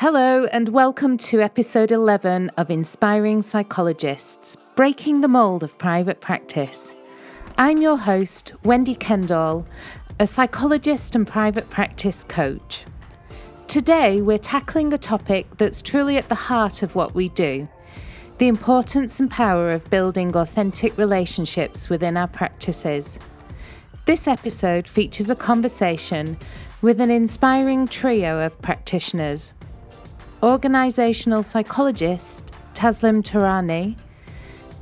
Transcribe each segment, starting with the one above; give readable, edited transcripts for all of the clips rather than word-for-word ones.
Hello and welcome to episode 11 of Inspiring Psychologists, Breaking the Mould of Private Practice. I'm your host, Wendy Kendall, a psychologist and private practice coach. Today we're tackling a topic that's truly at the heart of what we do, the importance and power of building authentic relationships within our practices. This episode features a conversation with an inspiring trio of practitioners: organisational psychologist Taslim Tharani,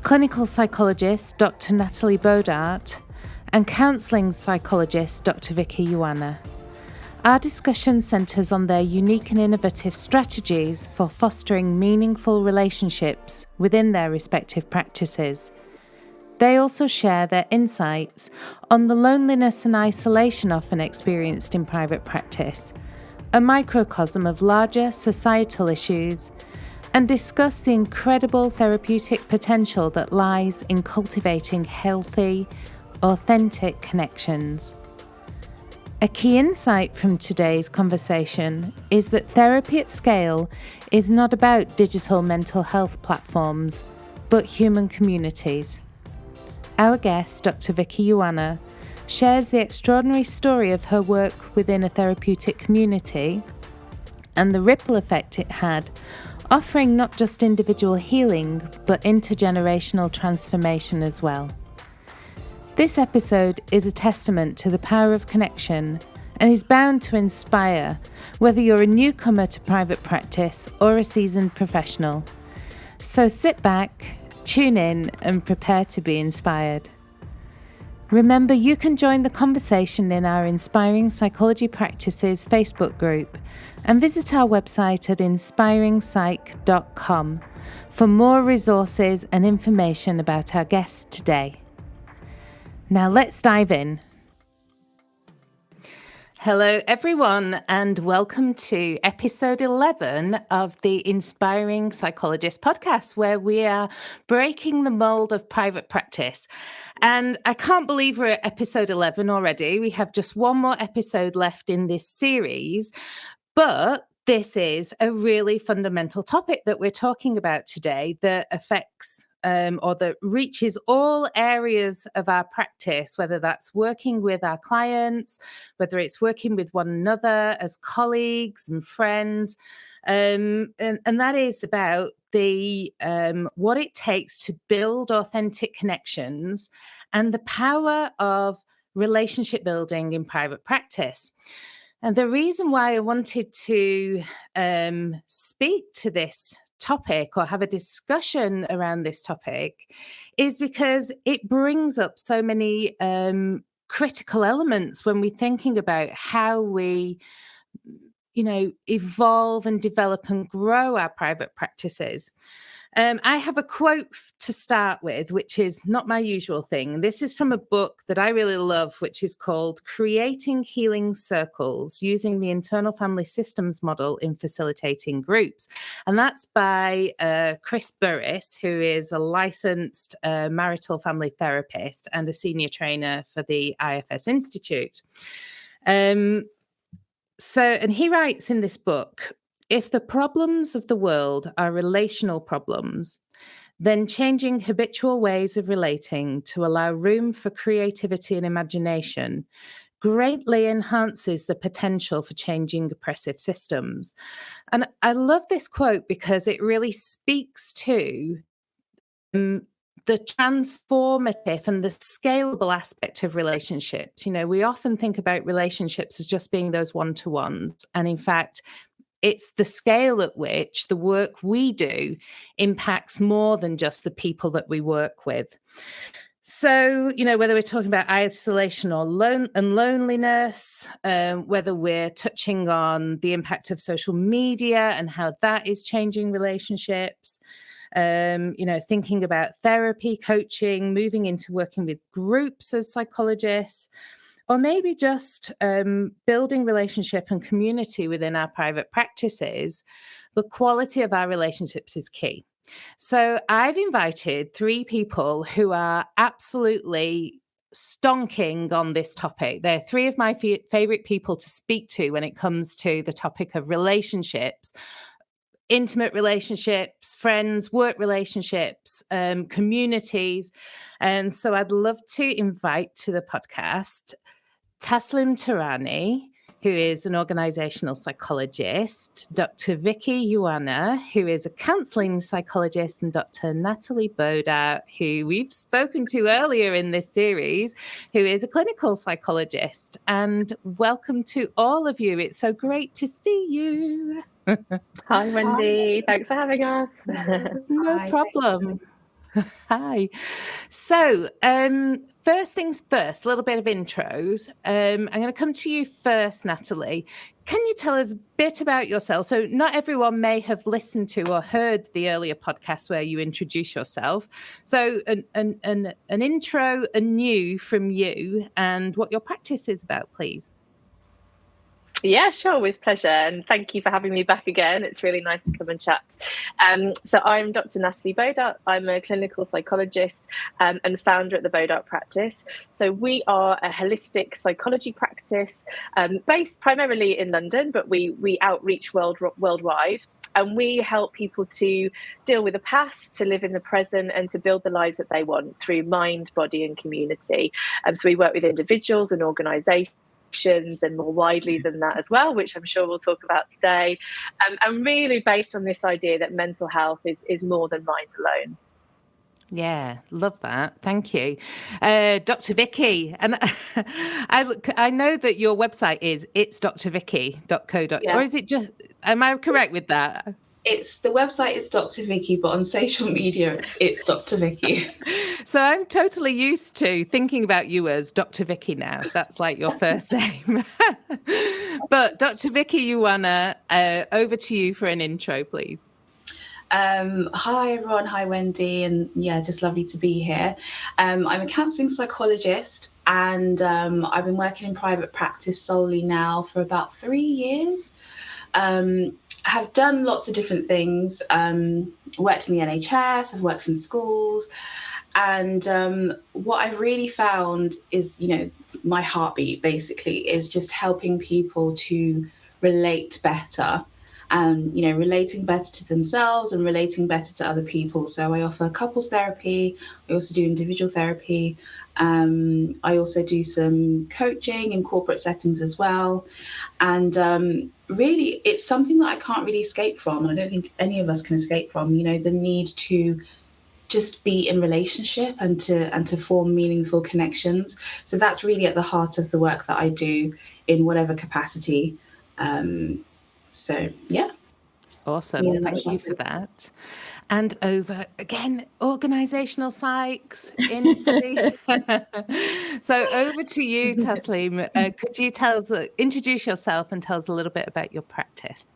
clinical psychologist Dr Natalie Bodart, and counselling psychologist Dr Vicki Uwannah. Our discussion centres on their unique and innovative strategies for fostering meaningful relationships within their respective practices. They also share their insights on the loneliness and isolation often experienced in private practice, a microcosm of larger societal issues, and discuss the incredible therapeutic potential that lies in cultivating healthy, authentic connections. A key insight from today's conversation is that therapy at scale is not about digital mental health platforms, but human communities. Our guest, Dr Vicki Uwannah, shares the extraordinary story of her work within a therapeutic community and the ripple effect it had, offering not just individual healing, but intergenerational transformation as well. This episode is a testament to the power of connection and is bound to inspire, whether you're a newcomer to private practice or a seasoned professional. So sit back, tune in, and prepare to be inspired. Remember, you can join the conversation in our Inspiring Psychology Practices Facebook group and visit our website at inspiringpsych.com for more resources and information about our guests today. Now let's dive in. Hello everyone and welcome to episode 11 of the Inspiring Psychologist podcast, where we are breaking the mold of private practice. And I can't believe we're at episode 11 already. We have just one more episode left in this series, but this is a really fundamental topic that we're talking about today that affects or that reaches all areas of our practice, whether that's working with our clients, whether it's working with one another as colleagues and friends. And that is about the what it takes to build authentic connections and the power of relationship building in private practice. And the reason why I wanted to speak to this topic or have a discussion around this topic is because it brings up so many critical elements when we're thinking about how we evolve and develop and grow our private practices. I have a quote to start with, which is not my usual thing. This is from a book that I really love, which is called Creating Healing Circles, Using the Internal Family Systems Model in Facilitating Groups. And that's by Chris Burris, who is a licensed marital family therapist and a senior trainer for the IFS Institute. And he writes in this book, if the problems of the world are relational problems, then changing habitual ways of relating to allow room for creativity and imagination greatly enhances the potential for changing oppressive systems. And I love this quote because it really speaks to the transformative and the scalable aspect of relationships. You know, we often think about relationships as just being those one-to-ones. And in fact, it's the scale at which the work we do impacts more than just the people that we work with. So, whether we're talking about isolation or loneliness, whether we're touching on the impact of social media and how that is changing relationships, thinking about therapy, coaching, moving into working with groups as psychologists, or maybe just building relationship and community within our private practices, the quality of our relationships is key. So I've invited 3 people who are absolutely stonking on this topic. They're 3 of my favorite people to speak to when it comes to the topic of relationships intimate relationships, friends, work relationships, communities. And so I'd love to invite to the podcast Taslim Tharani, who is an organisational psychologist, Dr Vicki Uwannah, who is a counselling psychologist, and Dr Natalie Bodart, who we've spoken to earlier in this series, who is a clinical psychologist. And welcome to all of you. It's so great to see you. Hi, Wendy. Thanks for having us. No problem. Hi. So, first things first, a little bit of intros. I'm going to come to you first, Natalie. Can you tell us a bit about yourself? So not everyone may have listened to or heard the earlier podcast where you introduce yourself. So an intro anew from you and what your practice is about, please. Yeah, sure, with pleasure. And thank you for having me back again. It's really nice to come and chat. So I'm Dr Natalie Bodart. I'm a clinical psychologist and founder at the Bodart Practice. So we are a holistic psychology practice based primarily in London, but we outreach worldwide. And we help people to deal with the past, to live in the present, and to build the lives that they want through mind, body, and community. So we work with individuals and organisations, and more widely than that as well, which I'm sure we'll talk about today, and really based on this idea that mental health is more than mind alone. Yeah, love that. Thank you. Dr. Vicki, and I know that your website is itsdrvicky.co.uk, Yeah. or is it just, am I correct with that? The website is Dr. Vicki, but on social media, it's Dr. Vicki. So I'm totally used to thinking about you as Dr. Vicki now. That's like your first name. But Dr. Vicki Uwannah, over to you for an intro, please. Hi, everyone. Hi, Wendy. And yeah, just lovely to be here. I'm a counselling psychologist, and I've been working in private practice solely now for about 3 years. Have done lots of different things, worked in the NHS, I've worked in schools, and what I've really found is, my heartbeat basically is just helping people to relate better, and, relating better to themselves and relating better to other people. So I offer couples therapy, I also do individual therapy, I also do some coaching in corporate settings as well. And really, it's something that I can't really escape from. And I don't think any of us can escape from, the need to just be in relationship and to form meaningful connections. So that's really at the heart of the work that I do in whatever capacity. So, yeah. Awesome. Yeah, Thank you for that. And over again, organisational psychs in for the... So over to you, Taslim. Could you introduce yourself and tell us a little bit about your practice?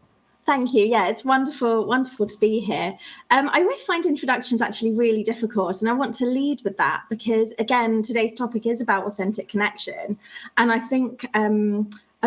Thank you. Yeah, it's wonderful to be here. I always find introductions actually really difficult, and I want to lead with that because, again, today's topic is about authentic connection. And I think, I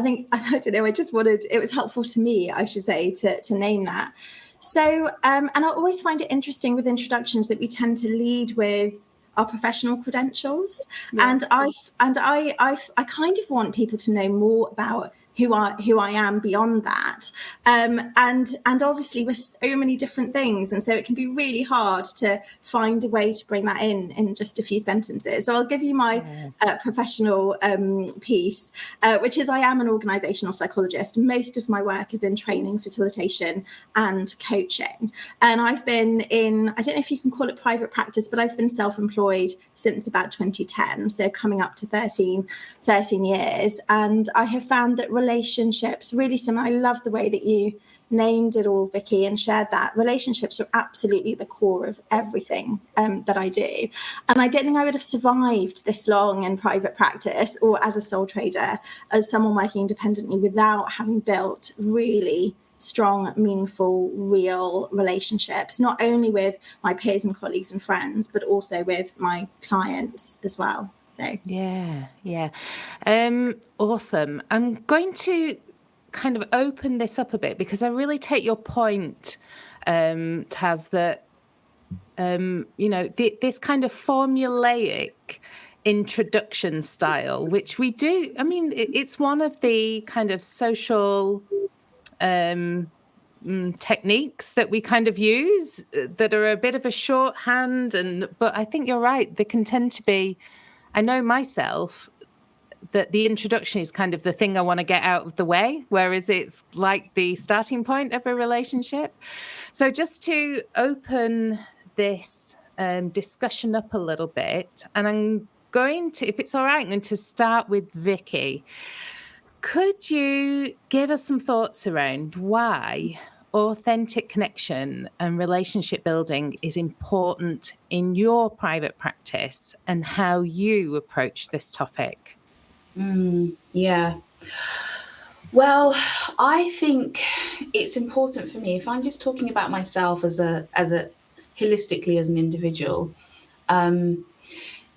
don't know, it was helpful to me, I should say, to name that. So, and I always find it interesting with introductions that we tend to lead with our professional credentials. Yeah. And I kind of want people to know more about who I am beyond that. And obviously we're so many different things. And so it can be really hard to find a way to bring that in just a few sentences. So I'll give you my professional piece, which is I am an organisational psychologist. Most of my work is in training, facilitation and coaching. And I've been in, I don't know if you can call it private practice, but I've been self-employed since about 2010. So coming up to 13 years. And I have found that relationships, really similar. I love the way that you named it all, Vicki, and shared that. Relationships are absolutely the core of everything that I do. And I don't think I would have survived this long in private practice or as a sole trader, as someone working independently, without having built really strong, meaningful, real relationships, not only with my peers and colleagues and friends, but also with my clients as well. So. Yeah. Awesome. I'm going to kind of open this up a bit because I really take your point, Taz, that, this kind of formulaic introduction style, which we do. I mean, it's one of the kind of social techniques that we kind of use that are a bit of a shorthand, but I think you're right. They can tend to be, I know myself, that the introduction is kind of the thing I want to get out of the way, whereas it's like the starting point of a relationship. So just to open this discussion up a little bit, and I'm going to, if it's all right, I'm going to start with Vicki. Could you give us some thoughts around why authentic connection and relationship building is important in your private practice and how you approach this topic? Yeah. Well, I think it's important for me, if I'm just talking about myself as a holistically as an individual,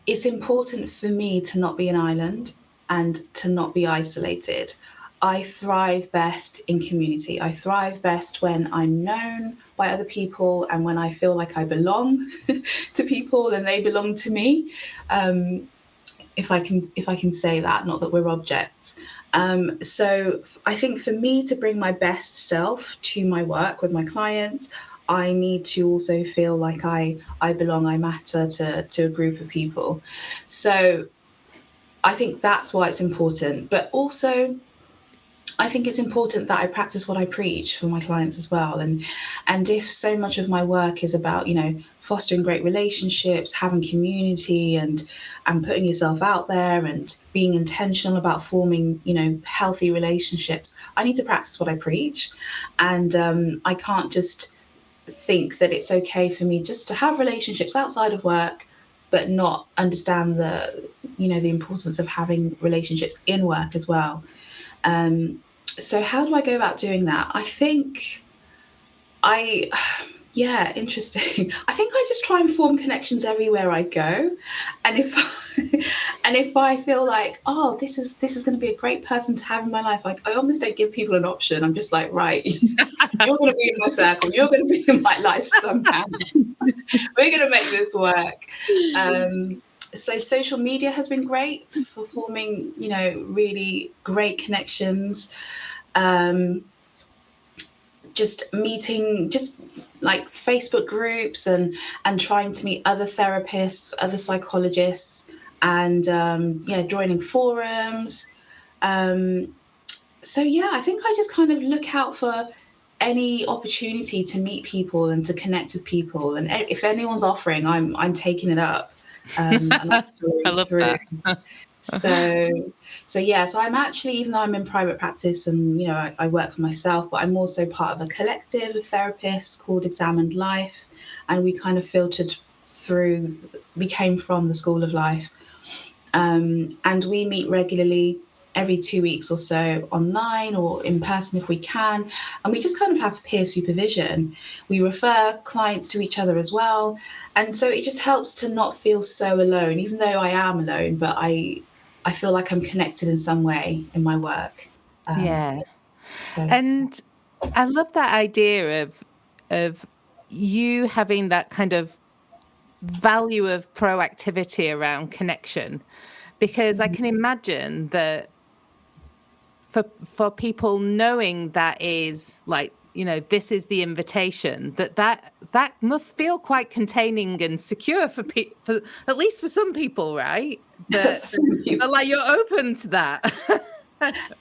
it's important for me to not be an island and to not be isolated. I thrive best in community. I thrive best when I'm known by other people and when I feel like I belong to people and they belong to me. If I can say that, not that we're objects. So I think for me to bring my best self to my work with my clients, I need to also feel like I belong, I matter to a group of people. So I think that's why it's important. But also, I think it's important that I practice what I preach for my clients as well. And if so much of my work is about, fostering great relationships, having community and putting yourself out there and being intentional about forming, healthy relationships, I need to practice what I preach. And I can't just think that it's okay for me just to have relationships outside of work, but not understand the importance of having relationships in work as well. So how do I go about doing that? I think interesting. I think I just try and form connections everywhere I go. And if I feel like, oh, this is going to be a great person to have in my life, like I almost don't give people an option. I'm just like, right, you're going to be in my circle. You're going to be in my life somehow. We're going to make this work. So social media has been great for forming, really great connections. Just meeting, just like Facebook groups and trying to meet other therapists, other psychologists, and joining forums. So I think I just kind of look out for any opportunity to meet people and to connect with people. And if anyone's offering, I'm taking it up. And I'm I love that. So I'm actually, even though I'm in private practice and I work for myself, but I'm also part of a collective of therapists called Examined Life, and we kind of filtered through. We came from the School of Life, and we meet regularly every 2 weeks or so, online or in person if we can, and we just kind of have peer supervision. We refer clients to each other as well, and so it just helps to not feel so alone, even though I am alone, but I feel like I'm connected in some way in my work. And I love that idea of you having that kind of value of proactivity around connection, because I can imagine that for people knowing that is like, this is the invitation, that must feel quite containing and secure for at least for some people, right? That like you're open to that.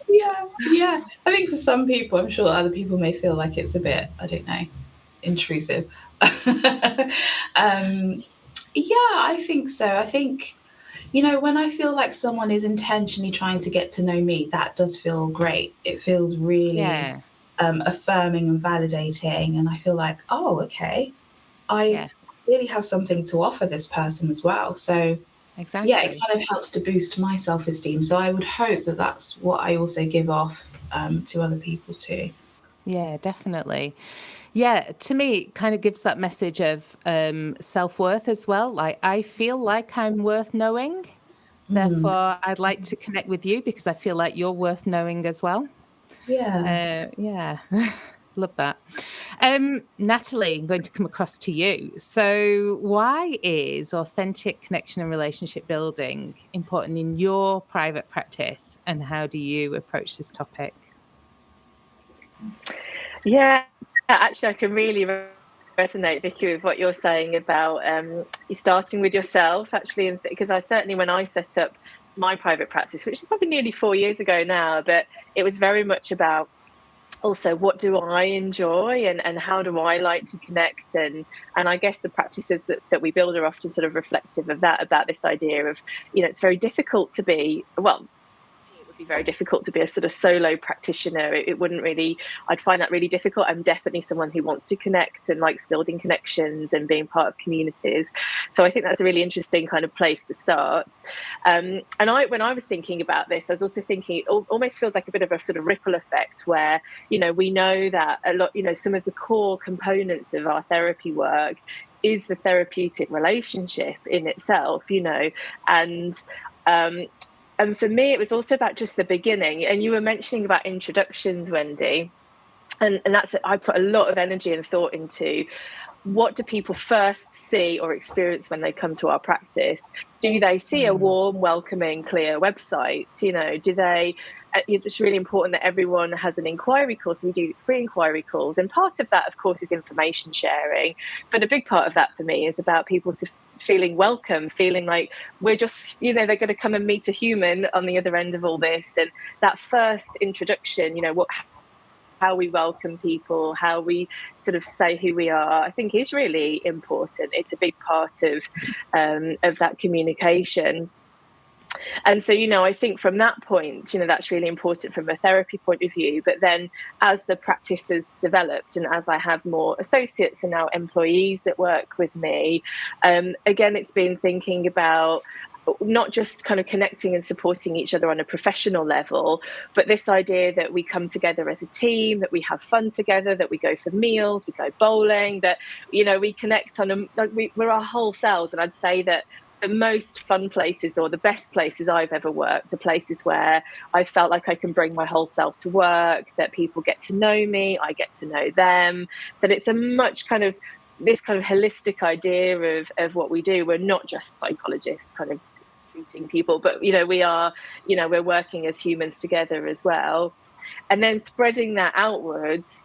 Yeah. I think for some people, I'm sure other people may feel like it's a bit, I don't know, intrusive. I think so. I think, when I feel like someone is intentionally trying to get to know me, that does feel great. It feels really affirming and validating. And I feel like, oh, okay, I really have something to offer this person as well. So exactly. It kind of helps to boost my self-esteem. So I would hope that that's what I also give off to other people too. Yeah, definitely. Yeah, to me, it kind of gives that message of self-worth as well. Like, I feel like I'm worth knowing. Therefore, I'd like to connect with you because I feel like you're worth knowing as well. Yeah. Love that. Natalie, I'm going to come across to you. So why is authentic connection and relationship building important in your private practice, and how do you approach this topic? Yeah, actually, I can really resonate, Vicky, with what you're saying about you starting with yourself, actually, because I certainly, when I set up my private practice, which is probably nearly 4 years ago now, but it was very much about also what do I enjoy and how do I like to connect, and I guess the practices that we build are often sort of reflective of that, about this idea of, it's very difficult to be, well, it would be very difficult to be a sort of solo practitioner. It wouldn't really, I'd find that really difficult. I'm definitely someone who wants to connect and likes building connections and being part of communities. So I think that's a really interesting kind of place to start. And when I was thinking about this, I was also thinking it almost feels like a bit of a sort of ripple effect where, we know that a lot, some of the core components of our therapy work is the therapeutic relationship in itself, and for me, it was also about just the beginning. And you were mentioning about introductions, Wendy. And that's it. I put a lot of energy and thought into what do people first see or experience when they come to our practice? Do they see a warm, welcoming, clear website? Do they... It's really important that everyone has an inquiry call. So we do free inquiry calls. And part of that, of course, is information sharing. But a big part of that for me is about people feeling welcome, feeling like we're just, they're going to come and meet a human on the other end of all this. And that first introduction, how we welcome people, how we sort of say who we are, I think is really important. It's a big part of that communication. And so, I think from that point, that's really important from a therapy point of view. But then as the practice has developed and as I have more associates and now employees that work with me, again, it's been thinking about not just kind of connecting and supporting each other on a professional level, but this idea that we come together as a team, that we have fun together, that we go for meals, we go bowling, that, we connect on we're our whole selves. And I'd say that the most fun places or the best places I've ever worked are places where I felt like I can bring my whole self to work, that people get to know me, I get to know them, that it's a much kind of this kind of holistic idea of what we do. We're not just psychologists kind of treating people, but, we are, we're working as humans together as well. And then spreading that outwards.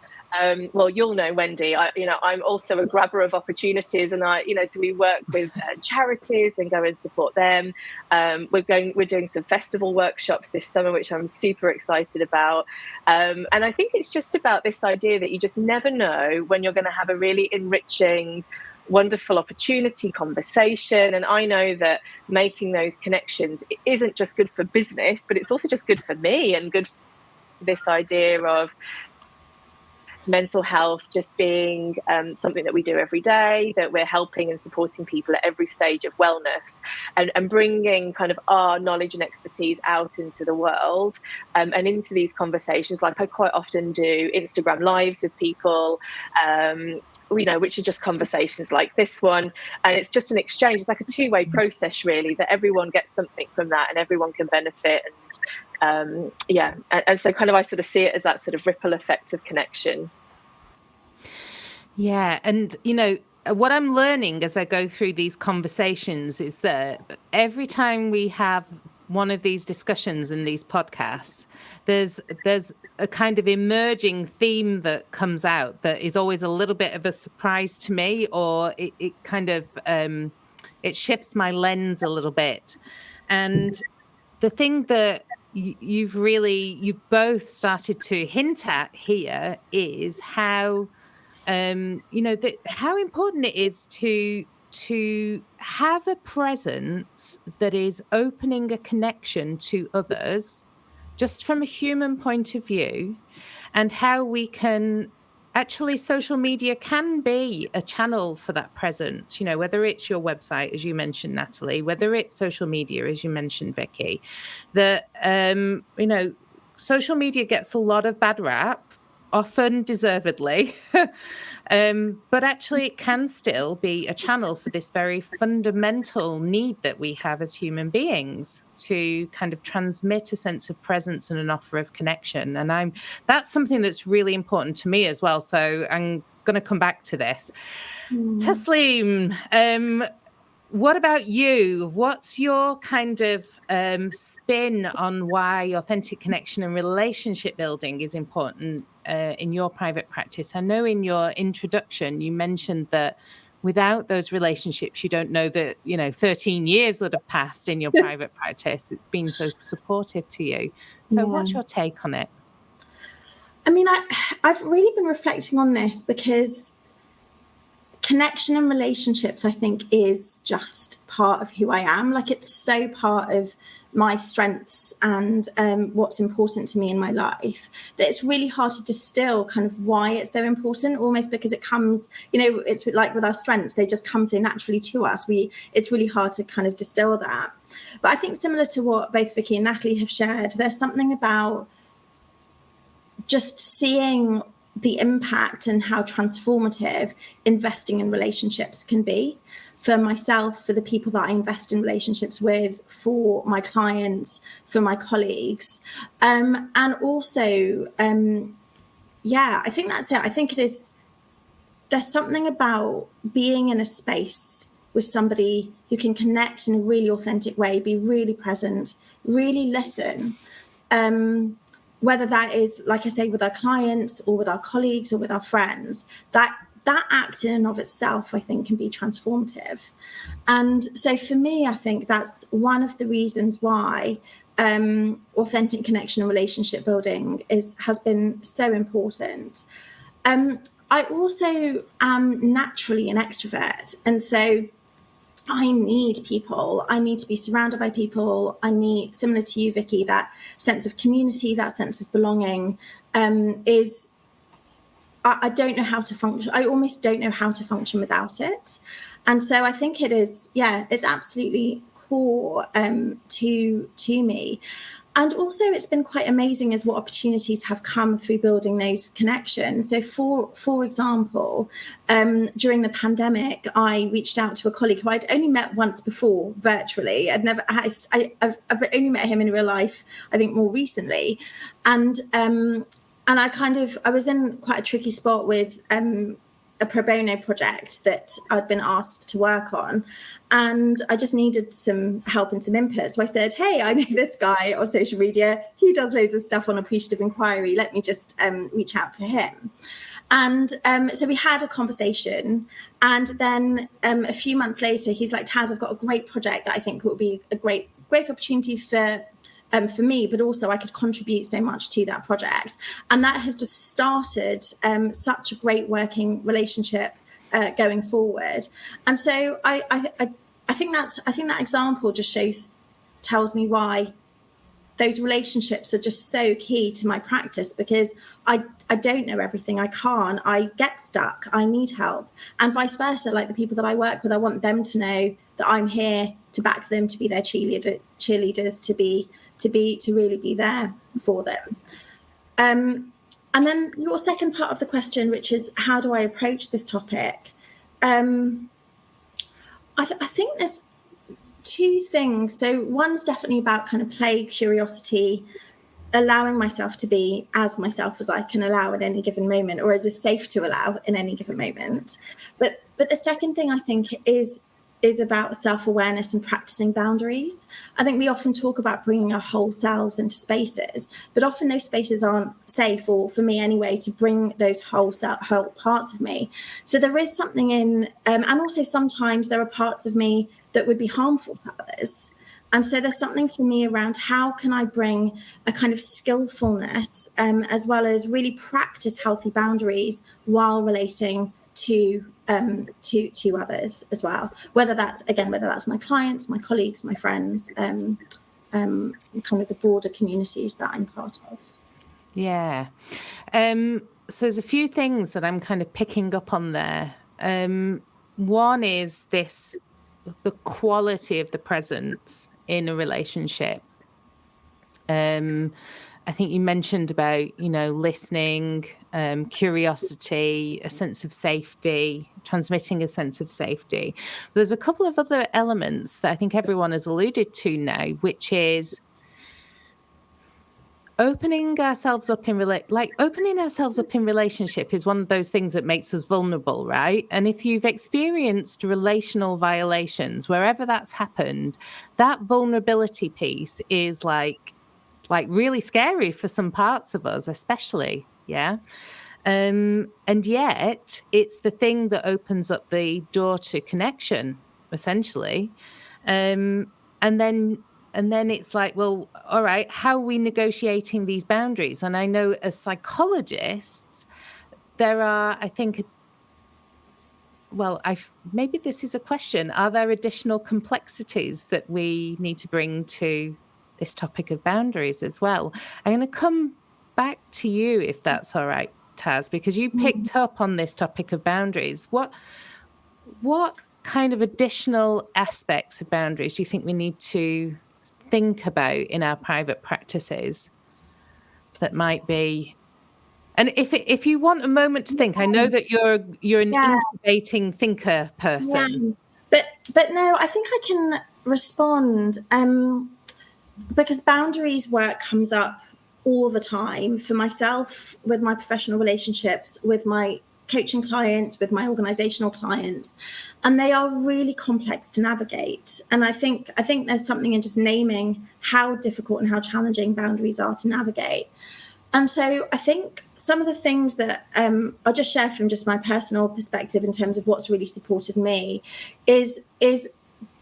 Well, you'll know, Wendy, I'm also a grabber of opportunities, and so we work with charities and go and support them. We're doing some festival workshops this summer, which I'm super excited about. And I think it's just about this idea that you just never know when you're going to have a really enriching, wonderful opportunity, conversation. And I know that making those connections isn't just good for business, but it's also just good for me and good for this idea of mental health just being something that we do every day, that we're helping and supporting people at every stage of wellness, and bringing kind of our knowledge and expertise out into the world, and into these conversations. Like I quite often do Instagram lives with people, which are just conversations like this one. And it's just an exchange. It's like a two-way process, really, that everyone gets something from that and everyone can benefit. And and so kind of I sort of see it as that sort of ripple effect of connection. Yeah. And, what I'm learning as I go through these conversations is that every time we have one of these discussions in these podcasts, there's a kind of emerging theme that comes out that is always a little bit of a surprise to me, or it kind of it shifts my lens a little bit. And the thing that you both started to hint at here is how how important it is to have a presence that is opening a connection to others, just from a human point of view, and how we can actually, social media can be a channel for that presence, whether it's your website, as you mentioned, Natalie, whether it's social media, as you mentioned, Vicky, that, social media gets a lot of bad rap, often deservedly, but actually it can still be a channel for this very fundamental need that we have as human beings to kind of transmit a sense of presence and an offer of connection. And that's something that's really important to me as well. So I'm going to come back to this. Taslim, what about you? What's your kind of spin on why authentic connection and relationship building is important in your private practice. I know in your introduction you mentioned that without those relationships, you don't know that, 13 years would have passed in your private practice. It's been so supportive to you. So what's your take on it? I mean, I've really been reflecting on this because connection and relationships, I think, is just part of who I am. Like, it's so part of my strengths and what's important to me in my life that it's really hard to distill kind of why it's so important, almost because it comes, it's like with our strengths, they just come so naturally to us. It's really hard to kind of distill that. But I think similar to what both Vicki and Natalie have shared, there's something about just seeing the impact and how transformative investing in relationships can be for myself, for the people that I invest in relationships with, for my clients, for my colleagues. And also, I think that's it. I think there's something about being in a space with somebody who can connect in a really authentic way, be really present, really listen. Whether that is, like I say, with our clients or with our colleagues or with our friends, that act in and of itself, I think, can be transformative. And so for me, I think that's one of the reasons why authentic connection and relationship building has been so important. I also am naturally an extrovert. And so I need people. I need to be surrounded by people. I need, similar to you, Vicki, that sense of community, that sense of belonging I don't know how to function. I almost don't know how to function without it. And so I think it is, it's absolutely core to me. And also, it's been quite amazing as what opportunities have come through building those connections. So, for example, during the pandemic, I reached out to a colleague who I'd only met once before virtually. I've only met him in real life, I think, more recently. And I was in quite a tricky spot with a pro bono project that I'd been asked to work on. And I just needed some help and some input. So I said, hey, I know this guy on social media. He does loads of stuff on appreciative inquiry. Let me just reach out to him. And so we had a conversation. And then a few months later, he's like, Taz, I've got a great project that I think will be a great opportunity for me, but also I could contribute so much to that project. And that has just started such a great working relationship going forward. And so I think that example just tells me why those relationships are just so key to my practice, because I don't know everything. I get stuck. I need help. And vice versa, like the people that I work with, I want them to know that I'm here to back them, to be their cheerleaders, to really be there for them. And then your second part of the question, which is how do I approach this topic? I think there's two things. So one's definitely about kind of play, curiosity, allowing myself to be as myself as I can allow at any given moment, or as is safe to allow in any given moment. But the second thing I think is about self-awareness and practicing boundaries. I think we often talk about bringing our whole selves into spaces, but often those spaces aren't safe, or for me anyway, to bring those whole parts of me. So there is something in, and also sometimes there are parts of me that would be harmful to others. And so there's something for me around how can I bring a kind of skillfulness as well as really practice healthy boundaries while relating to others as well, whether that's my clients, my colleagues, my friends, kind of the broader communities that I'm part of. Yeah. So there's a few things that I'm kind of picking up on there. One is the quality of the presence in a relationship. I think you mentioned about, listening, curiosity, a sense of safety, transmitting a sense of safety. But there's a couple of other elements that I think everyone has alluded to now, which is opening ourselves up in relationship is one of those things that makes us vulnerable, right? And if you've experienced relational violations, wherever that's happened, that vulnerability piece is like really scary for some parts of us, especially. Yeah. And yet it's the thing that opens up the door to connection, essentially. And then it's like, well, all right, how are we negotiating these boundaries? And I know as psychologists, there are, I think, well, maybe this is a question. Are there additional complexities that we need to bring to this topic of boundaries as well? I'm going to come back to you, if that's all right, Taz, because you picked up on this topic of boundaries. What kind of additional aspects of boundaries do you think we need to think about in our private practices that might be? And if you want a moment to think, I know that you're an incubating thinker person. Yeah. But no, I think I can respond because boundaries work comes up all the time for myself, with my professional relationships, with my coaching clients, with my organizational clients, and they are really complex to navigate. And I think there's something in just naming how difficult and how challenging boundaries are to navigate. And so I think some of the things that I'll just share from just my personal perspective in terms of what's really supported me is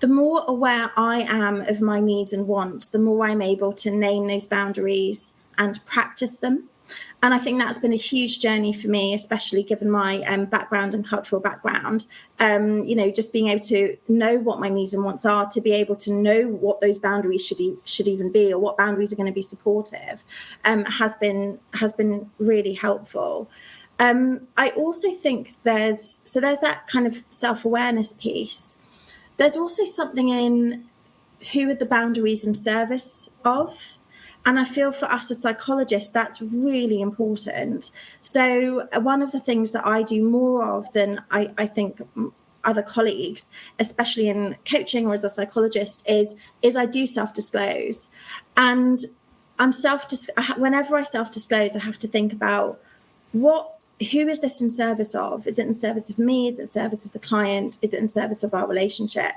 the more aware I am of my needs and wants, the more I'm able to name those boundaries and practice them. And I think that's been a huge journey for me, especially given my background and cultural background. Just being able to know what my needs and wants are, to be able to know what those boundaries should even be, or what boundaries are going to be supportive, has been really helpful. I also think there's that kind of self-awareness piece. There's also something in who are the boundaries in service of. And I feel for us as psychologists, that's really important. So one of the things that I do more of than I think other colleagues, especially in coaching or as a psychologist, is I do self-disclose. And whenever I self-disclose, I have to think about who is this in service of? Is it in service of me? Is it in service of the client? Is it in service of our relationship?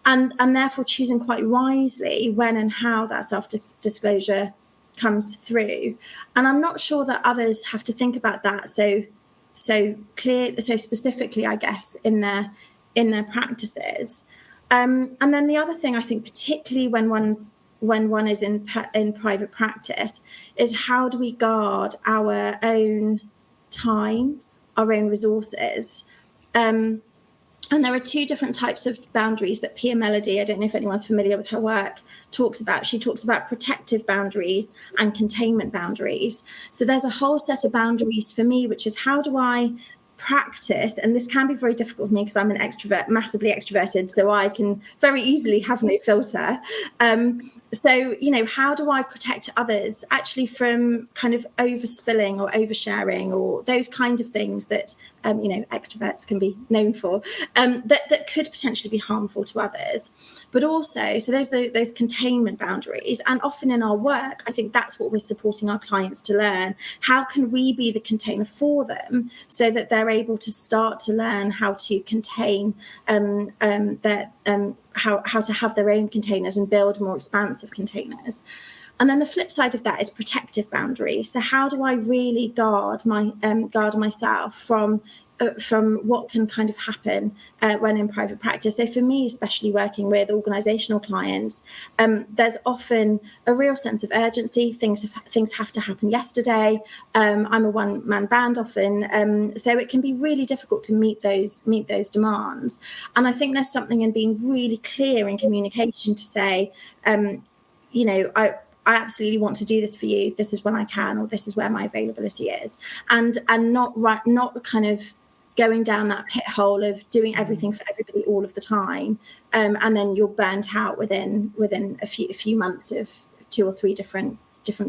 And therefore choosing quite wisely when and how that self-disclosure comes through. And I'm not sure that others have to think about that so specifically, I guess, in their practices. And then the other thing I think, particularly when one is in private practice, is how do we guard our own time, our own resources. And there are two different types of boundaries that Pia Melody, I don't know if anyone's familiar with her work, talks about. She talks about protective boundaries and containment boundaries. So there's a whole set of boundaries for me, which is how do I practice, and this can be very difficult for me because I'm an extrovert, massively extroverted, so I can very easily have no filter. So, how do I protect others actually from kind of overspilling or oversharing or those kinds of things that, extroverts can be known for, that could potentially be harmful to others. But also, so there's those containment boundaries. And often in our work, I think that's what we're supporting our clients to learn. How can we be the container for them so that they're able to start to learn how to contain how to have their own containers and build more expansive containers. And then the flip side of that is protective boundaries. So how do I really guard myself from what can kind of happen when in private practice? So for me, especially working with organisational clients, there's often a real sense of urgency. Things have to happen yesterday. I'm a one-man band often, so it can be really difficult to meet those demands. And I think there's something in being really clear in communication to say, I absolutely want to do this for you. This is when I can, or this is where my availability is, and not kind of going down that pit hole of doing everything for everybody all of the time, and then you're burnt out within a few months of 2 or 3 different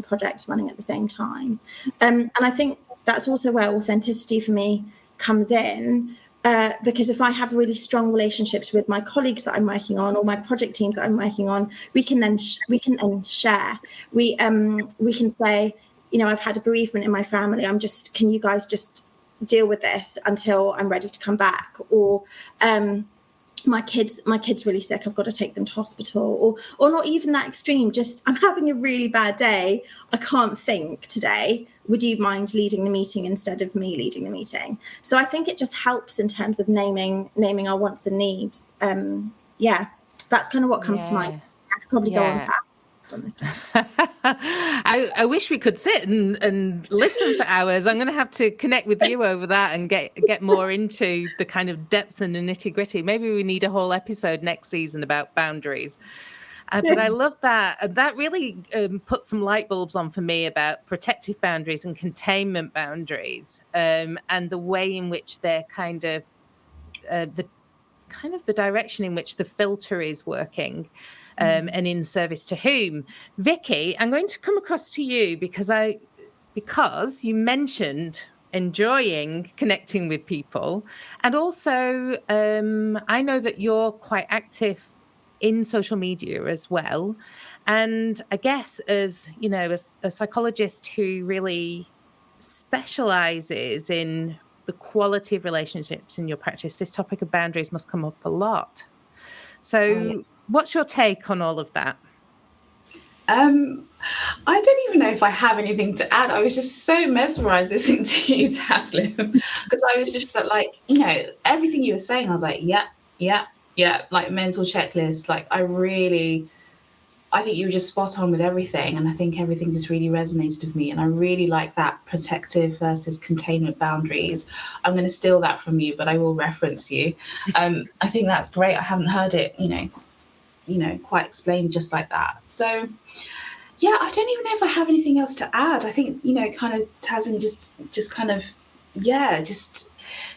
projects running at the same time. And I think that's also where authenticity for me comes in. Because if I have really strong relationships with my colleagues that I'm working on, or my project teams that I'm working on, we can then share. We can say, I've had a bereavement in my family. Can you guys just deal with this until I'm ready to come back? Or my kid's really sick, I've got to take them to hospital, or not even that extreme, just I'm having a really bad day, I can't think today, would you mind leading the meeting instead of me leading the meeting? So I think it just helps in terms of naming our wants and needs. That's kind of what comes to mind. I could probably go on fast on this one. I wish we could sit and listen for hours. I'm going to have to connect with you over that and get more into the kind of depths and the nitty gritty. Maybe we need a whole episode next season about boundaries. But I love that. That really put some light bulbs on for me about protective boundaries and containment boundaries, and the way in which they're kind of the direction in which the filter is working. And in service to whom. Vicki, I'm going to come across to you because you mentioned enjoying connecting with people, and also I know that you're quite active in social media as well. And I guess as a psychologist who really specializes in the quality of relationships in your practice, this topic of boundaries must come up a lot. So what's your take on all of that? I don't even know if I have anything to add. I was just so mesmerized listening to you, Taslim, because I was just like, everything you were saying, I was like, yeah, like mental checklist. Like I think you were just spot on with everything. And I think everything just really resonated with me. And I really like that protective versus containment boundaries. I'm going to steal that from you, but I will reference you. I think that's great. I haven't heard it, quite explained just like that. So, yeah, I don't even know if I have anything else to add. I think, kind of Taslim just kind of, just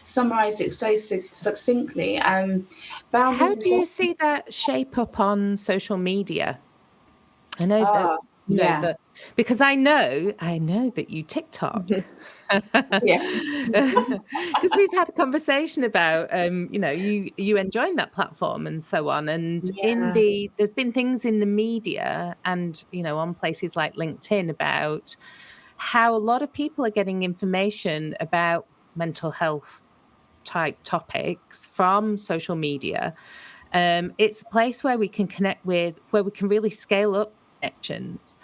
summarized it so succinctly. Boundaries. How do you see that shape up on social media? I know that, because I know that you TikTok. Because we've had a conversation about you enjoying that platform and so on, and there's been things in the media and on places like LinkedIn about how a lot of people are getting information about mental health type topics from social media. It's a place where we can connect with, where we can really scale up connections,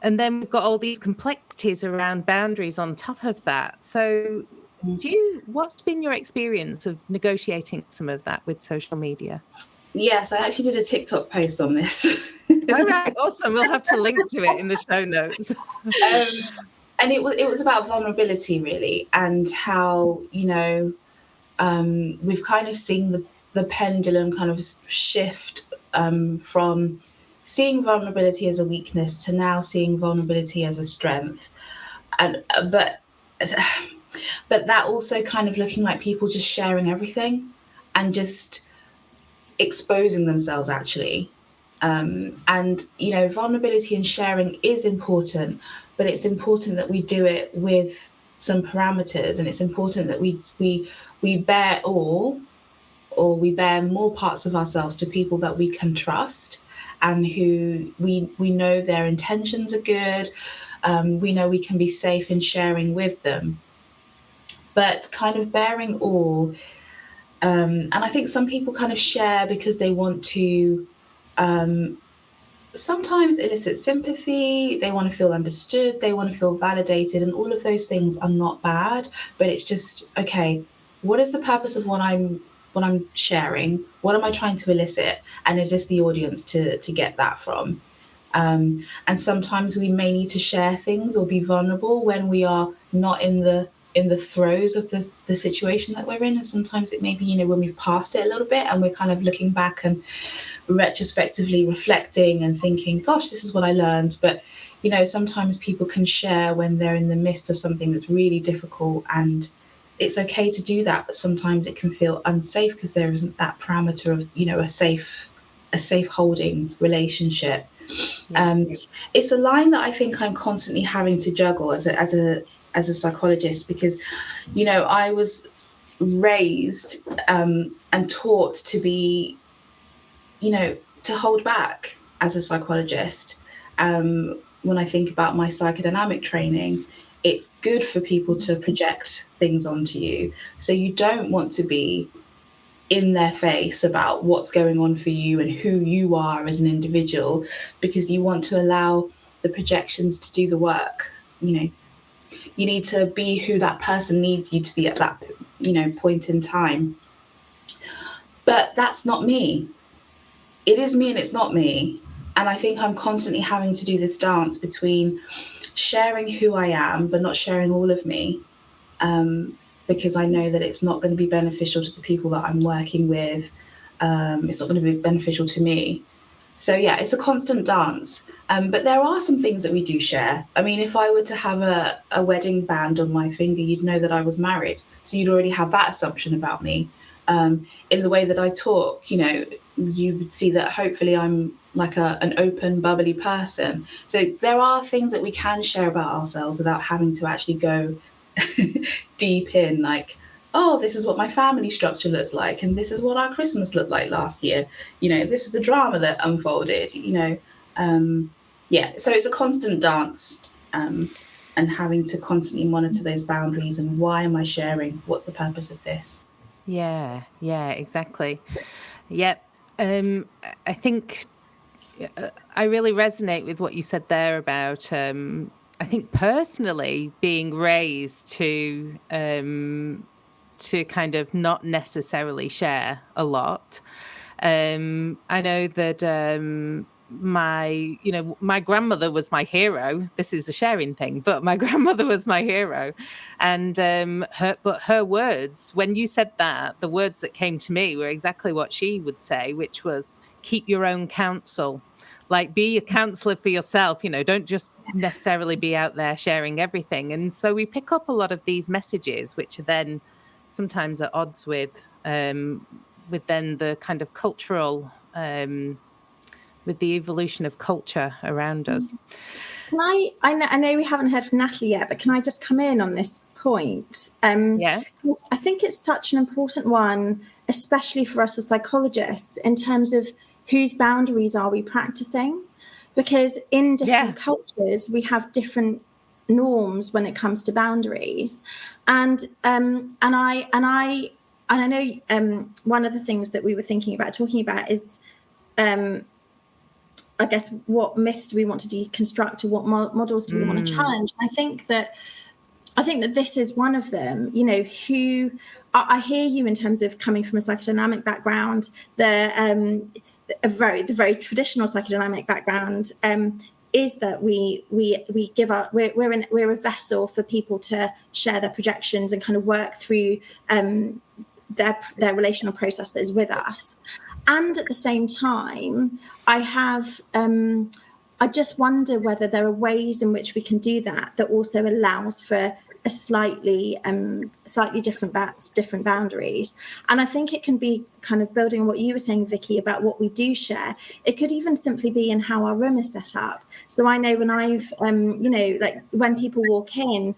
and then we've got all these complexities around boundaries on top of that. So what's been your experience of negotiating some of that with social media? Yes, I actually did a TikTok post on this. All right, awesome. We'll have to link to it in the show notes. And it was about vulnerability, really, and how, we've kind of seen the pendulum kind of shift from seeing vulnerability as a weakness to now seeing vulnerability as a strength. And but that also kind of looking like people just sharing everything and just exposing themselves, actually. And vulnerability and sharing is important, but it's important that we do it with some parameters, and it's important that we bear all, or we bear more parts of ourselves to people that we can trust and who we know their intentions are good. We know we can be safe in sharing with them, but kind of bearing all. And I think some people kind of share because they want to sometimes elicit sympathy, they want to feel understood, they want to feel validated, and all of those things are not bad, but it's just, okay, what is the purpose of what I'm sharing? What am I trying to elicit? And is this the audience to get that from? And sometimes we may need to share things or be vulnerable when we are not in the throes of the situation that we're in. And sometimes it may be, when we've passed it a little bit and we're kind of looking back and retrospectively reflecting and thinking, gosh, this is what I learned. But, sometimes people can share when they're in the midst of something that's really difficult, and it's okay to do that, but sometimes it can feel unsafe because there isn't that parameter of, a safe holding relationship. It's a line that I think I'm constantly having to juggle as a psychologist, because, I was raised and taught to be, to hold back as a psychologist. When I think about my psychodynamic training, it's good for people to project things onto you. So you don't want to be in their face about what's going on for you and who you are as an individual, because you want to allow the projections to do the work. You need to be who that person needs you to be at that, point in time. But that's not me. It is me and it's not me. And I think I'm constantly having to do this dance between sharing who I am, but not sharing all of me. Because I know that it's not going to be beneficial to the people that I'm working with. It's not going to be beneficial to me. So yeah, it's a constant dance. But there are some things that we do share. I mean, if I were to have a wedding band on my finger, you'd know that I was married. So you'd already have that assumption about me. In the way that I talk, you would see that hopefully I'm like an open, bubbly person. So there are things that we can share about ourselves without having to actually go deep in, like, oh, this is what my family structure looks like, and this is what our Christmas looked like last year. This is the drama that unfolded. So it's a constant dance, and having to constantly monitor those boundaries and why am I sharing? What's the purpose of this? Yeah, exactly. Yep. I think I really resonate with what you said there about, I think personally being raised to kind of not necessarily share a lot. I know that my grandmother was my hero. This is a sharing thing, but my grandmother was my hero. And her words, when you said that, the words that came to me were exactly what she would say, which was keep your own counsel. Like, be a counselor for yourself, don't just necessarily be out there sharing everything. And so we pick up a lot of these messages, which are then sometimes at odds with then the kind of cultural, with the evolution of culture around us. Can I know we haven't heard from Natalie yet, but can I just come in on this point? Yeah. I think it's such an important one, especially for us as psychologists, in terms of whose boundaries are we practicing? Because in different cultures, we have different norms when it comes to boundaries. And I know one of the things that we were talking about is I guess what myths do we want to deconstruct, or what models do we want to challenge? I think that this is one of them. Who I hear you in terms of coming from a psychodynamic background, the very traditional psychodynamic background, is that we give up. We're a vessel for people to share their projections and kind of work through their relational processes with us. And at the same time, I just wonder whether there are ways in which we can do that also allows for a slightly different boundaries. And I think it can be kind of building on what you were saying, Vicky, about what we do share. It could even simply be in how our room is set up. So I know when I've, like when people walk in,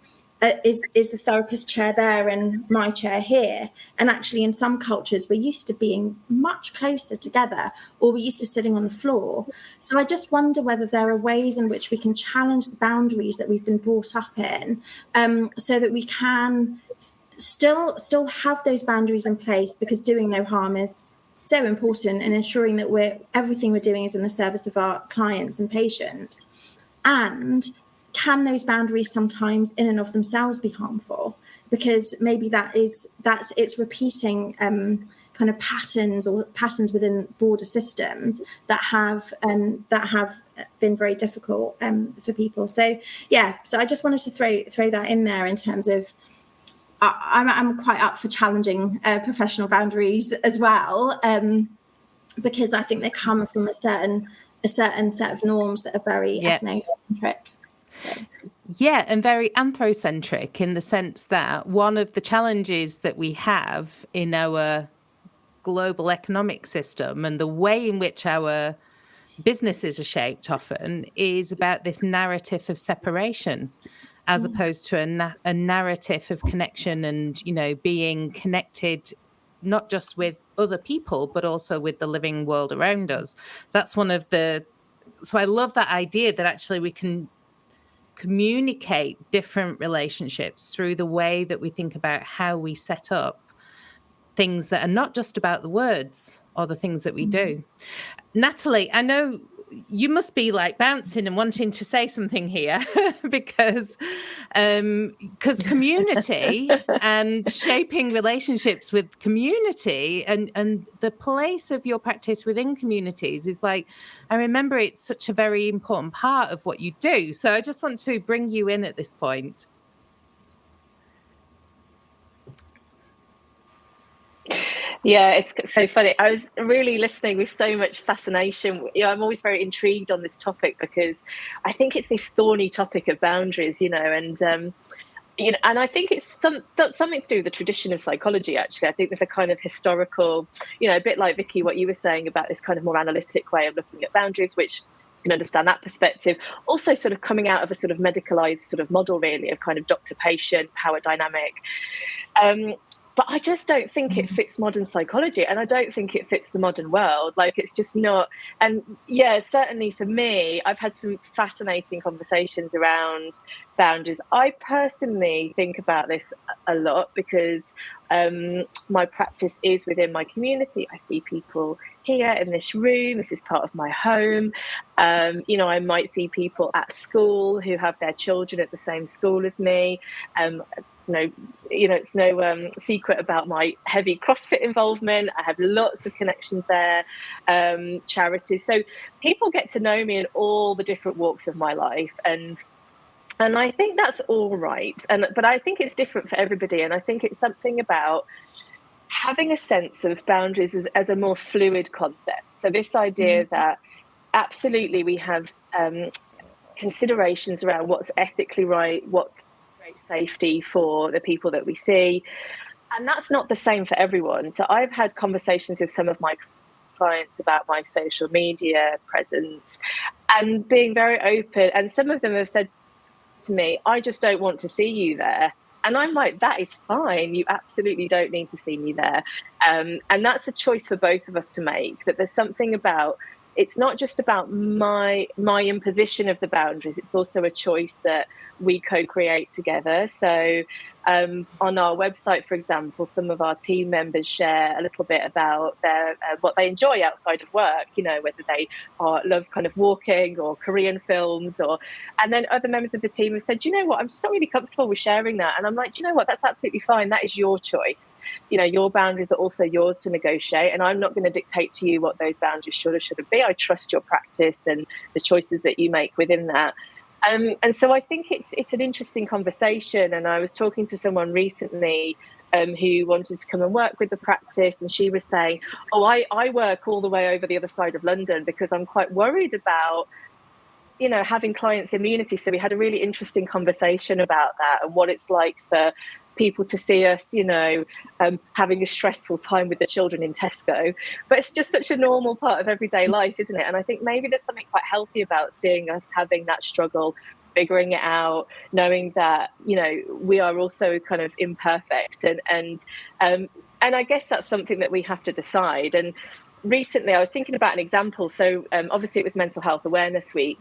is the therapist chair there and my chair here? And actually in some cultures, we're used to being much closer together, or we're used to sitting on the floor. So I just wonder whether there are ways in which we can challenge the boundaries that we've been brought up in, so that we can still have those boundaries in place, because doing no harm is so important, and ensuring that everything we're doing is in the service of our clients and patients. And can those boundaries sometimes in and of themselves be harmful? Because maybe it's repeating kind of patterns within broader systems that have been very difficult for people. So I just wanted to throw that in there in terms of I'm quite up for challenging professional boundaries as well, because I think they come from a certain set of norms that are very ethnocentric. Yeah, and very anthrocentric, in the sense that one of the challenges that we have in our global economic system and the way in which our businesses are shaped often is about this narrative of separation, as opposed to a narrative of connection and, being connected not just with other people, but also with the living world around us. That's so I love that idea that actually we can communicate different relationships through the way that we think about how we set up things that are not just about the words or the things that we do. Natalie, I know you must be like bouncing and wanting to say something here because community and shaping relationships with community and the place of your practice within communities is like, I remember it's such a very important part of what you do. So I just want to bring you in at this point. Yeah, it's so funny. I was really listening with so much fascination. I'm always very intrigued on this topic because I think it's this thorny topic of boundaries, and and I think it's something to do with the tradition of psychology, actually. I think there's a kind of historical, a bit like Vicki, what you were saying about this kind of more analytic way of looking at boundaries, which you can understand that perspective. Also sort of coming out of a sort of medicalized sort of model, really, of kind of doctor-patient power dynamic. But I just don't think it fits modern psychology, and I don't think it fits the modern world. Like, it's just not. And yeah, certainly for me, I've had some fascinating conversations around boundaries. I personally think about this a lot because my practice is within my community. I see people here in this room. This is part of my home. I might see people at school who have their children at the same school as me. It's no secret about my heavy CrossFit involvement. I have lots of connections there, charities. So people get to know me in all the different walks of my life, and I think that's all right. But I think it's different for everybody, and I think it's something about having a sense of boundaries as a more fluid concept. So this idea that absolutely we have considerations around what's ethically right, what creates safety for the people that we see, and that's not the same for everyone. So I've had conversations with some of my clients about my social media presence and being very open, and some of them have said to me, I just don't want to see you there. And I'm like, that is fine. You absolutely don't need to see me there. And that's a choice for both of us to make, that there's something about, it's not just about my imposition of the boundaries. It's also a choice that we co-create together. So on our website, for example, some of our team members share a little bit about their what they enjoy outside of work, whether they love kind of walking or Korean films, and then other members of the team have said, what, I'm just not really comfortable with sharing that. And I'm like, what, that's absolutely fine. That is your choice. Your boundaries are also yours to negotiate, and I'm not going to dictate to you what those boundaries should or shouldn't be. I trust your practice and the choices that you make within that. And so I think it's an interesting conversation. And I was talking to someone recently who wanted to come and work with the practice, and she was saying, I work all the way over the other side of London because I'm quite worried about having clients immunity. So we had a really interesting conversation about that and what it's like for people to see us, having a stressful time with the children in Tesco. But it's just such a normal part of everyday life, isn't it? And I think maybe there's something quite healthy about seeing us having that struggle, figuring it out, knowing that, we are also kind of imperfect. And I guess that's something that we have to decide. And recently I was thinking about an example. So obviously it was Mental Health Awareness Week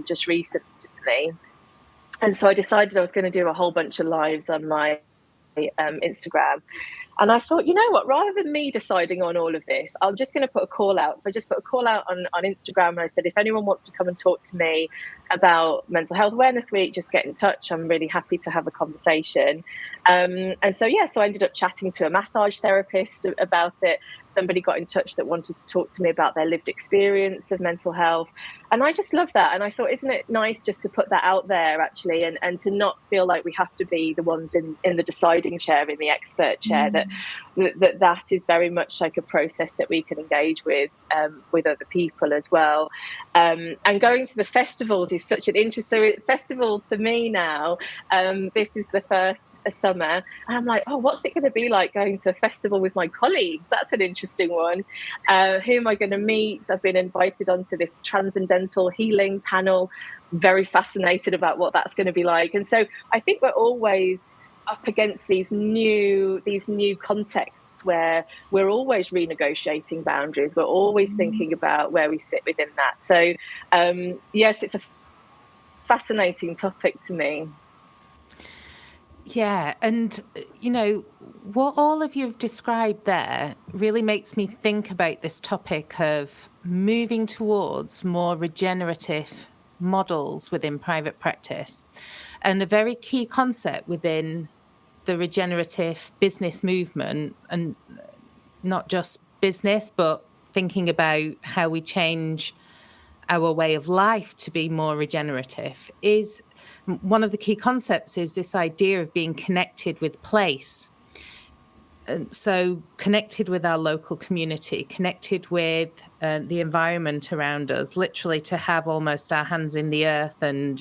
just recently. And so I decided I was going to do a whole bunch of lives on my Instagram. And I thought, what, rather than me deciding on all of this, I'm just going to put a call out. So I just put a call out on Instagram, and I said, if anyone wants to come and talk to me about Mental Health Awareness Week, just get in touch. I'm really happy to have a conversation. And so I ended up chatting to a massage therapist about it. Somebody got in touch that wanted to talk to me about their lived experience of mental health. And I just love that. And I thought, isn't it nice just to put that out there, actually, and to not feel like we have to be the ones in the deciding chair, in the expert chair, that is very much like a process that we can engage with other people as well. And going to the festivals is such an interest. So festivals for me now, this is the first summer. And I'm like, what's it going to be like going to a festival with my colleagues? That's an interesting one. Who am I going to meet? I've been invited onto this transcendental healing panel. Very fascinated about what that's going to be like. And so I think we're always up against these new contexts where we're always renegotiating boundaries. We're always thinking about where we sit within that. So yes, it's a fascinating topic to me. Yeah, and what all of you have described there really makes me think about this topic of moving towards more regenerative models within private practice. And a very key concept within the regenerative business movement, and not just business, but thinking about how we change our way of life to be more regenerative, is one of the key concepts is this idea of being connected with place. And so connected with our local community, connected with the environment around us, literally to have almost our hands in the earth and,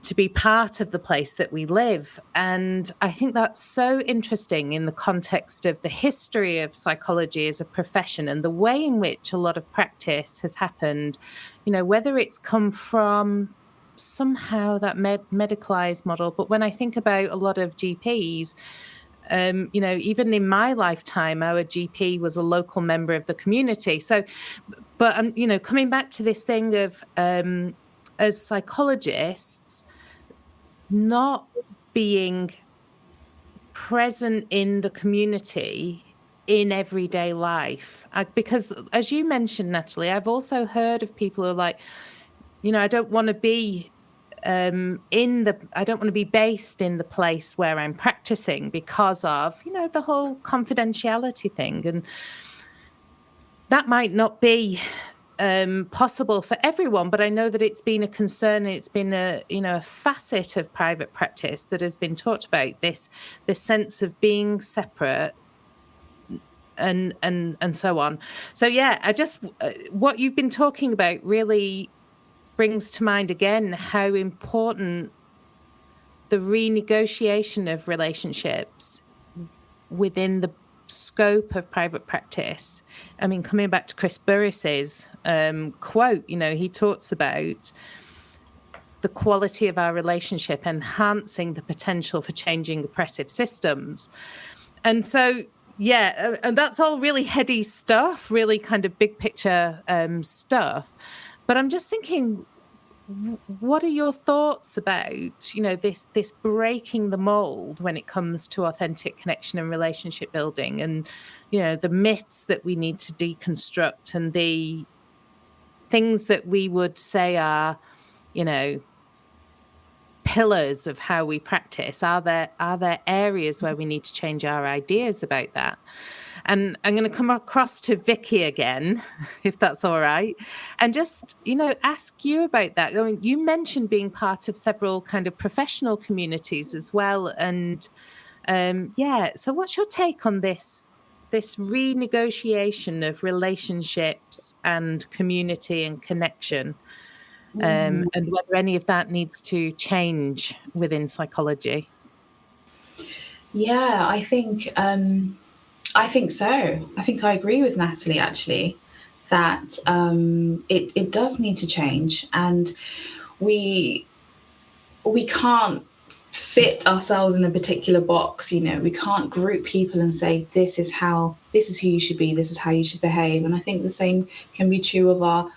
to be part of the place that we live. And I think that's so interesting in the context of the history of psychology as a profession and the way in which a lot of practice has happened, whether it's come from somehow that medicalized model. But when I think about a lot of GPs, even in my lifetime, our GP was a local member of the community. So, but coming back to this thing of, as psychologists, not being present in the community in everyday life. Because as you mentioned, Natalie, I've also heard of people who are like, I don't want to be I don't want to be based in the place where I'm practicing because of, the whole confidentiality thing. And that might not be possible for everyone, but I know that it's been a concern. And it's been a facet of private practice that has been talked about, this sense of being separate and so on. So yeah, I just what you've been talking about really brings to mind again how important the renegotiation of relationships within the scope of private practice. I mean, coming back to Chris Burris's quote, he talks about the quality of our relationship enhancing the potential for changing oppressive systems. And so, yeah, and that's all really heady stuff, really kind of big picture stuff. But I'm just thinking, what are your thoughts about, this breaking the mold when it comes to authentic connection and relationship building, and, the myths that we need to deconstruct and the things that we would say are, pillars of how we practice? Are there areas where we need to change our ideas about that? And I'm going to come across to Vicki again, if that's all right, and just, ask you about that. I mean, you mentioned being part of several kind of professional communities as well. And so what's your take on this renegotiation of relationships and community and connection? And whether any of that needs to change within psychology? Yeah, I think so. I think I agree with Natalie, actually, that it does need to change, and we can't fit ourselves in a particular box. We can't group people and say this is who you should be, this is how you should behave. And I think the same can be true of our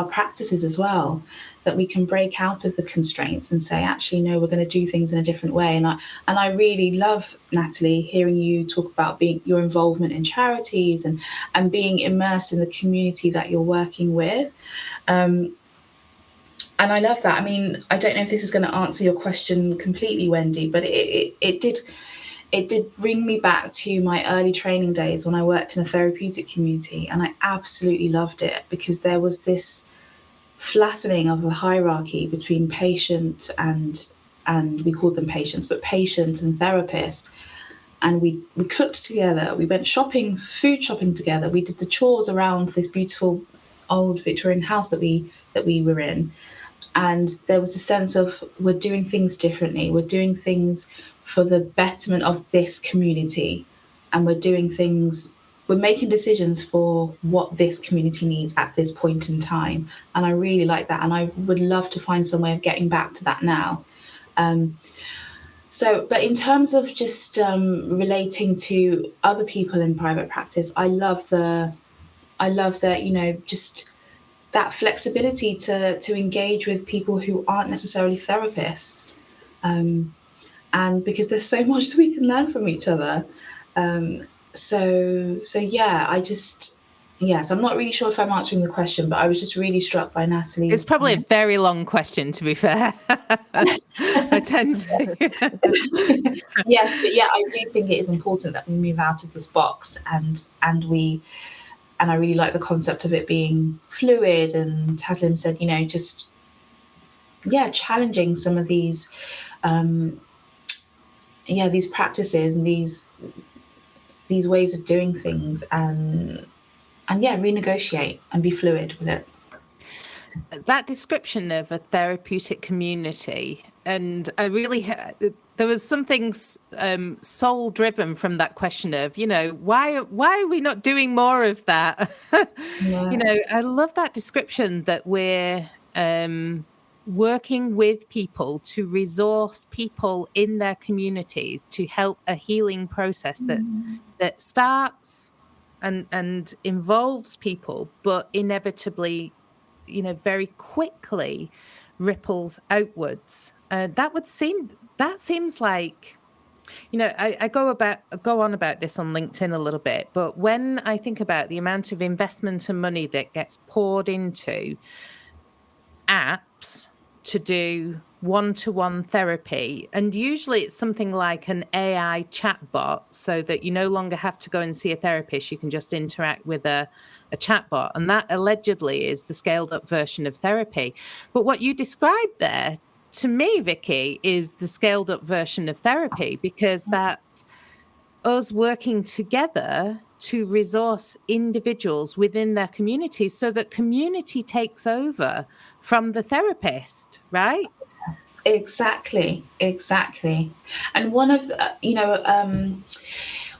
practices as well, that we can break out of the constraints and say, actually, no, we're going to do things in a different way. And I really love, Natalie, hearing you talk about your involvement in charities and being immersed in the community that you're working with. And I love that. I mean, I don't know if this is going to answer your question completely, Wendy, but it did bring me back to my early training days when I worked in a therapeutic community, and I absolutely loved it because there was this flattening of the hierarchy between patient and we called them patients, but patient and therapist. And we cooked together, we went food shopping together, we did the chores around this beautiful old Victorian house that we were in. And there was a sense of, we're doing things differently, we're doing things for the betterment of this community, and we're making decisions for what this community needs at this point in time. And I really like that, and I would love to find some way of getting back to that now. But in terms of just relating to other people in private practice, I love that, just that flexibility to engage with people who aren't necessarily therapists. And because there's so much that we can learn from each other. So yeah, so I'm not really sure if I'm answering the question, but I was just really struck by Natalie's. It's probably a very long question, to be fair. I tend to. Yes, but yeah, I do think it is important that we move out of this box, and I really like the concept of it being fluid. And Taslim said, just challenging some of these, these practices and these ways of doing things, and renegotiate and be fluid with it. That description of a therapeutic community, and I really, there was something soul driven from that question of, why are we not doing more of that? Yeah. I love that description that we're working with people to resource people in their communities to help a healing process that starts and involves people, but inevitably, very quickly ripples outwards. That seems like, I go on about this on LinkedIn a little bit, but when I think about the amount of investment and money that gets poured into apps to do one-to-one therapy, and usually it's something like an AI chatbot, so that you no longer have to go and see a therapist, you can just interact with a chatbot, and that allegedly is the scaled up version of therapy. But what you described there, to me, Vicki, is the scaled up version of therapy, because that's us working together to resource individuals within their communities, so that community takes over from the therapist, right? Exactly. And one of the,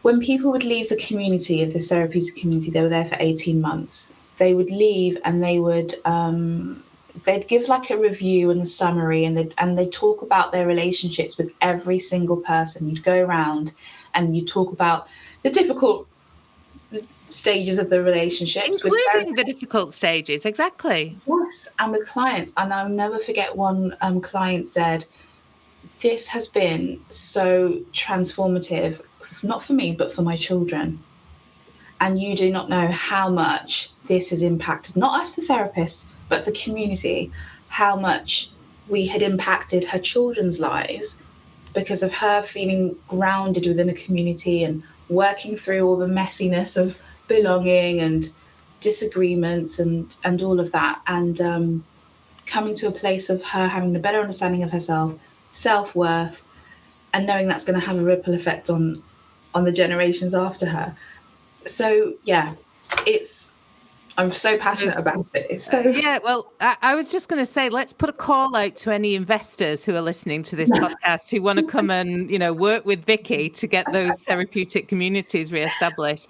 when people would leave the community, of the therapeutic community, they were there for 18 months. They would leave and they would, they'd give like a review and a summary, and they'd talk about their relationships with every single person. You'd go around and you'd talk about the difficult stages of the relationships, including the difficult stages. Exactly. Yes, and with clients. And I'll never forget one client said, "This has been so transformative, not for me, but for my children. And you do not know how much this has impacted, not us, the therapists, but the community, how much we had impacted her children's lives because of her feeling grounded within a community and working through all the messiness of belonging and disagreements and all of that, and coming to a place of her having a better understanding of herself, self-worth, and knowing that's going to have a ripple effect on the generations after her." So yeah, I'm so passionate about it. So yeah, well, I was just going to say, let's put a call out to any investors who are listening to this podcast who want to come and work with Vicki to get those therapeutic communities reestablished,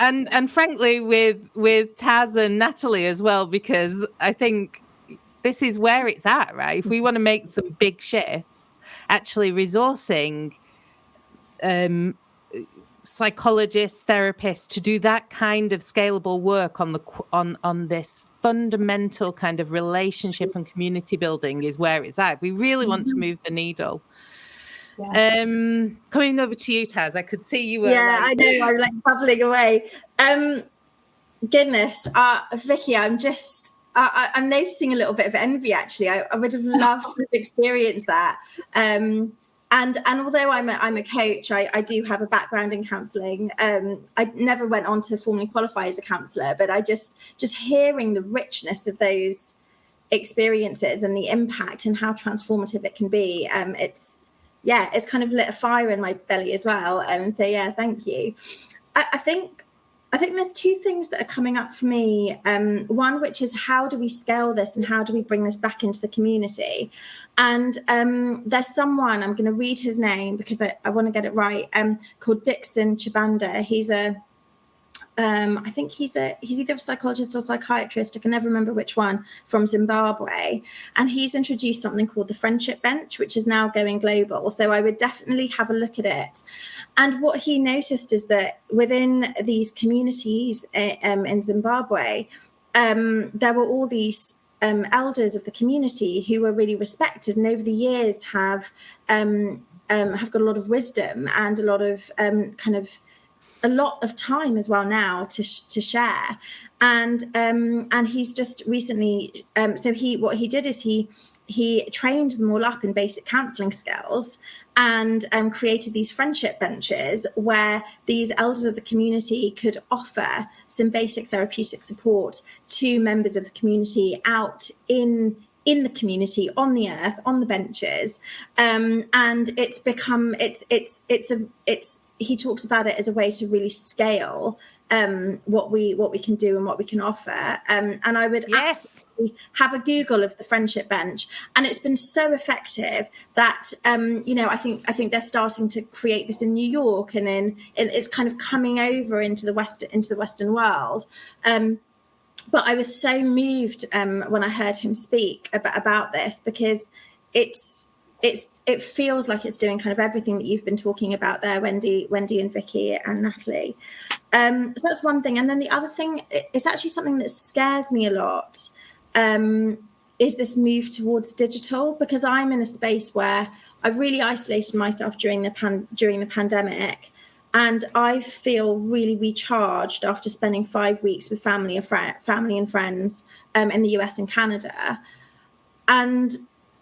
and frankly with Taz and Natalie as well, because I think this is where it's at, right? If we want to make some big shifts, actually resourcing psychologists, therapists to do that kind of scalable work on this fundamental kind of relationship and community building is where it's at. We really want to move the needle. Yeah. Coming over to you, Taz, I could see you were. Yeah, I know. I'm like bubbling away. Goodness, Vicki, I'm noticing a little bit of envy. Actually, I would have loved to have experienced that. And although I'm a coach, I do have a background in counselling. I never went on to formally qualify as a counsellor, but I just hearing the richness of those experiences and the impact and how transformative it can be. It's kind of lit a fire in my belly as well. So yeah, thank you. I think there's two things that are coming up for me. One, which is how do we scale this and how do we bring this back into the community? And there's someone, I'm going to read his name because I want to get it right, called Dixon Chibanda. He's I think he's either a psychologist or psychiatrist, I can never remember which one, from Zimbabwe. And he's introduced something called the Friendship Bench, which is now going global. So I would definitely have a look at it. And what he noticed is that within these communities in Zimbabwe, there were all these elders of the community who are really respected, and over the years have got a lot of wisdom and a lot of a lot of time as well now to share. And he's just recently, what he did is he trained them all up in basic counselling skills and created these friendship benches where these elders of the community could offer some basic therapeutic support to members of the community out in the community, on the earth, on the benches. And it's become, he talks about it as a way to really scale what we can do and what we can offer. And I would absolutely have a Google of the Friendship Bench, and it's been so effective that I think they're starting to create this in New York, and it's kind of coming over into the Western world. But I was so moved when I heard him speak about this, because it feels like it's doing kind of everything that you've been talking about there, Wendy and Vicki and Natalie. So that's one thing. And then the other thing, it's actually something that scares me a lot, is this move towards digital, because I'm in a space where I've really isolated myself during the pandemic. And I feel really recharged after spending 5 weeks with family and friends in the US and Canada. And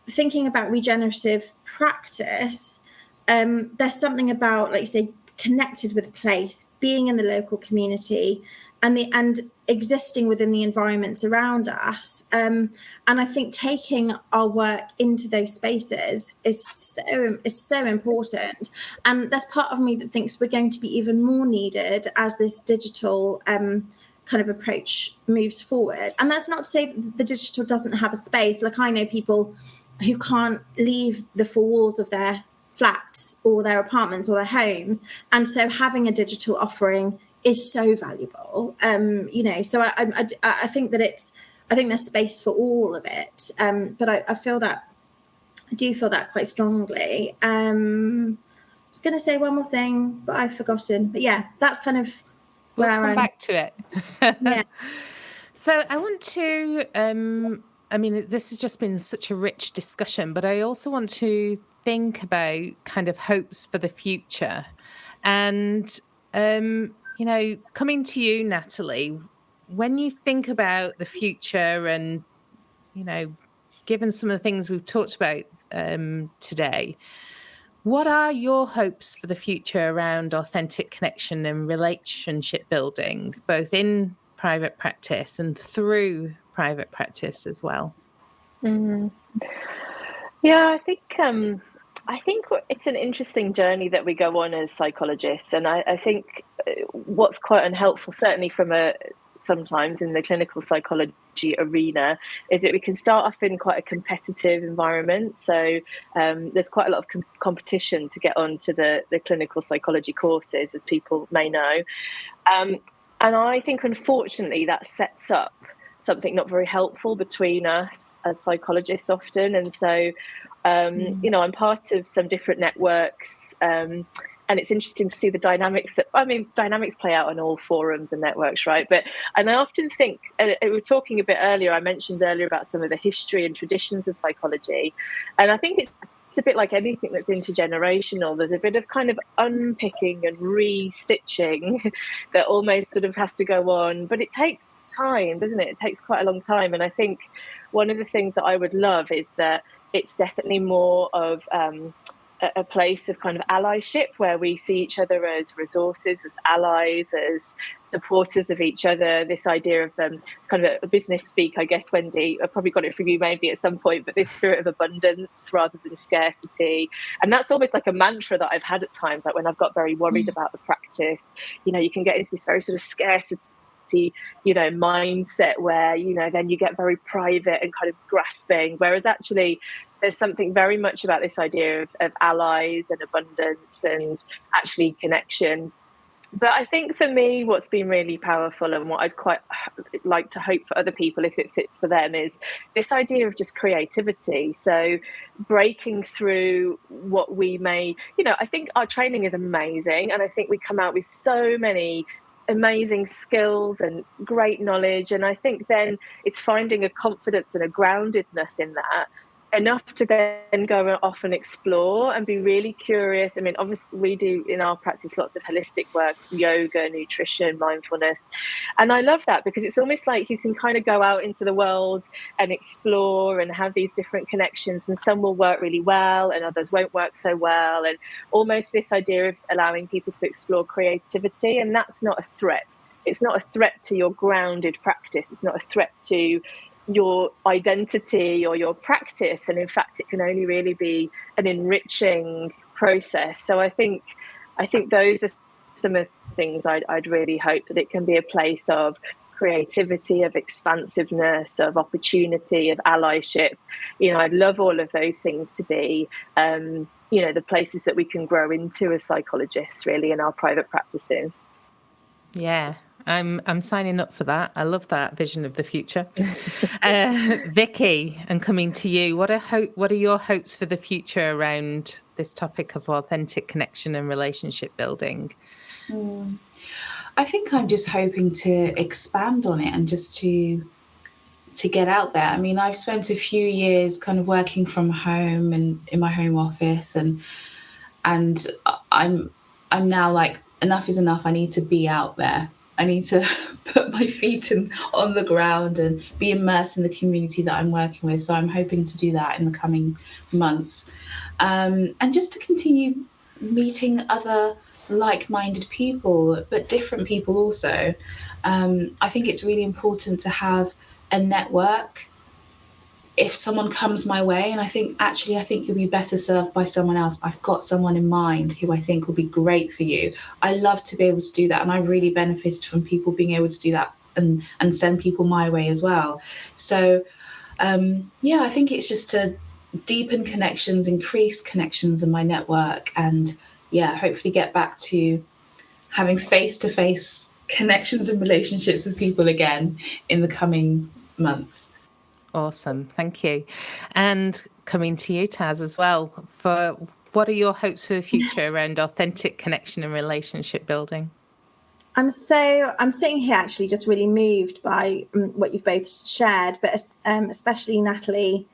thinking about regenerative practice, there's something about, like you say, connected with a place, being in the local community, and existing within the environments around us. And I think taking our work into those spaces is so important. And there's part of me that thinks we're going to be even more needed as this digital kind of approach moves forward. And that's not to say that the digital doesn't have a space. Like, I know people who can't leave the four walls of their flats or their apartments or their homes, and so having a digital offering is so valuable. So I think that I think there's space for all of it. But I do feel that quite strongly. I was going to say one more thing, but I've forgotten. But yeah, that's kind of where we'll come back to it. Yeah. So I want to, this has just been such a rich discussion, but I also want to think about kind of hopes for the future. And, coming to you, Natalie, when you think about the future and, given some of the things we've talked about today, what are your hopes for the future around authentic connection and relationship building, both in private practice and through private practice as well? Yeah, I think it's an interesting journey that we go on as psychologists, and I think what's quite unhelpful, certainly sometimes in the clinical psychology arena, is that we can start off in quite a competitive environment. So there's quite a lot of competition to get onto the clinical psychology courses, as people may know. And I think, unfortunately, that sets up something not very helpful between us as psychologists often. And so, I'm part of some different networks, and it's interesting to see the dynamics dynamics play out on all forums and networks, right? And I often think, we were talking a bit earlier, I mentioned earlier about some of the history and traditions of psychology. And I think it's a bit like anything that's intergenerational. There's a bit of kind of unpicking and re-stitching that almost sort of has to go on, but it takes time, doesn't it? It takes quite a long time. And I think one of the things that I would love is that it's definitely more of a place of kind of allyship, where we see each other as resources, as allies, as supporters of each other. This idea of it's kind of a business speak, I guess, Wendy, I probably got it from you maybe at some point, but this spirit of abundance rather than scarcity. And that's almost like a mantra that I've had at times, like when I've got very worried about the practice. You can get into this very sort of scarcity mindset where, then you get very private and kind of grasping, whereas actually there's something very much about this idea of allies and abundance and actually connection. But I think for me, what's been really powerful and what I'd quite like to hope for other people, if it fits for them, is this idea of just creativity. So breaking through what we may, I think our training is amazing. And I think we come out with so many amazing skills and great knowledge. And I think then it's finding a confidence and a groundedness in that, enough to then go off and explore and be really curious. I mean, obviously we do in our practice lots of holistic work, yoga, nutrition, mindfulness. And I love that because it's almost like you can kind of go out into the world and explore and have these different connections, and some will work really well and others won't work so well. And almost this idea of allowing people to explore creativity, and that's not a threat. It's not a threat to your grounded practice. It's not a threat to your identity or your practice, and in fact it can only really be an enriching process. So I think those are some of the things I'd really hope, that it can be a place of creativity, of expansiveness, of opportunity, of allyship. I'd love all of those things to be the places that we can grow into as psychologists, really, in our private practices. Yeah, I'm signing up for that. I love that vision of the future. Vicki, I'm coming to you. What are your hopes for the future around this topic of authentic connection and relationship building? I think I'm just hoping to expand on it and just to get out there. I mean, I've spent a few years kind of working from home and in my home office, and I'm now like, enough is enough. I need to be out there. I need to put my feet on the ground and be immersed in the community that I'm working with. So I'm hoping to do that in the coming months. And just to continue meeting other like-minded people, but different people also. I think it's really important to have a network. If someone comes my way and I think you'll be better served by someone else, I've got someone in mind who I think will be great for you. I love to be able to do that, and I really benefited from people being able to do that and send people my way as well. So I think it's just to deepen connections, increase connections in my network, and hopefully get back to having face-to-face connections and relationships with people again in the coming months. Awesome. Thank you. And coming to you, Taz, as well, for what are your hopes for the future around authentic connection and relationship building? I'm sitting here actually just really moved by what you've both shared, but especially Natalie,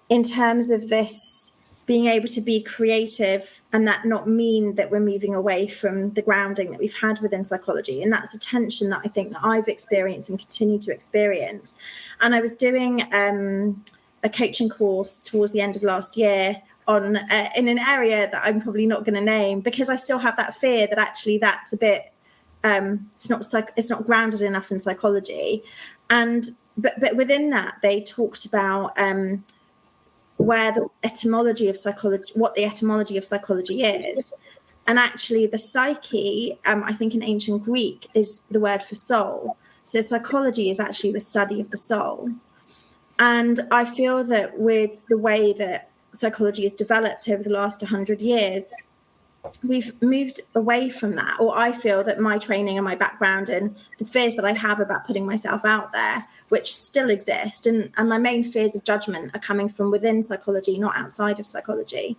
in terms of this being able to be creative and that not mean that we're moving away from the grounding that we've had within psychology. And that's a tension that I think that I've experienced and continue to experience. And I was doing a coaching course towards the end of last year on in an area that I'm probably not going to name, because I still have that fear that actually that's a bit it's not grounded enough in psychology. And but within that they talked about where the etymology of psychology, what the etymology of psychology is. And actually the psyche, I think in ancient Greek, is the word for soul. So psychology is actually the study of the soul. And I feel that with the way that psychology has developed over the last 100 years, we've moved away from that. Or I feel that my training and my background and the fears that I have about putting myself out there, which still exist, and my main fears of judgment are coming from within psychology, not outside of psychology.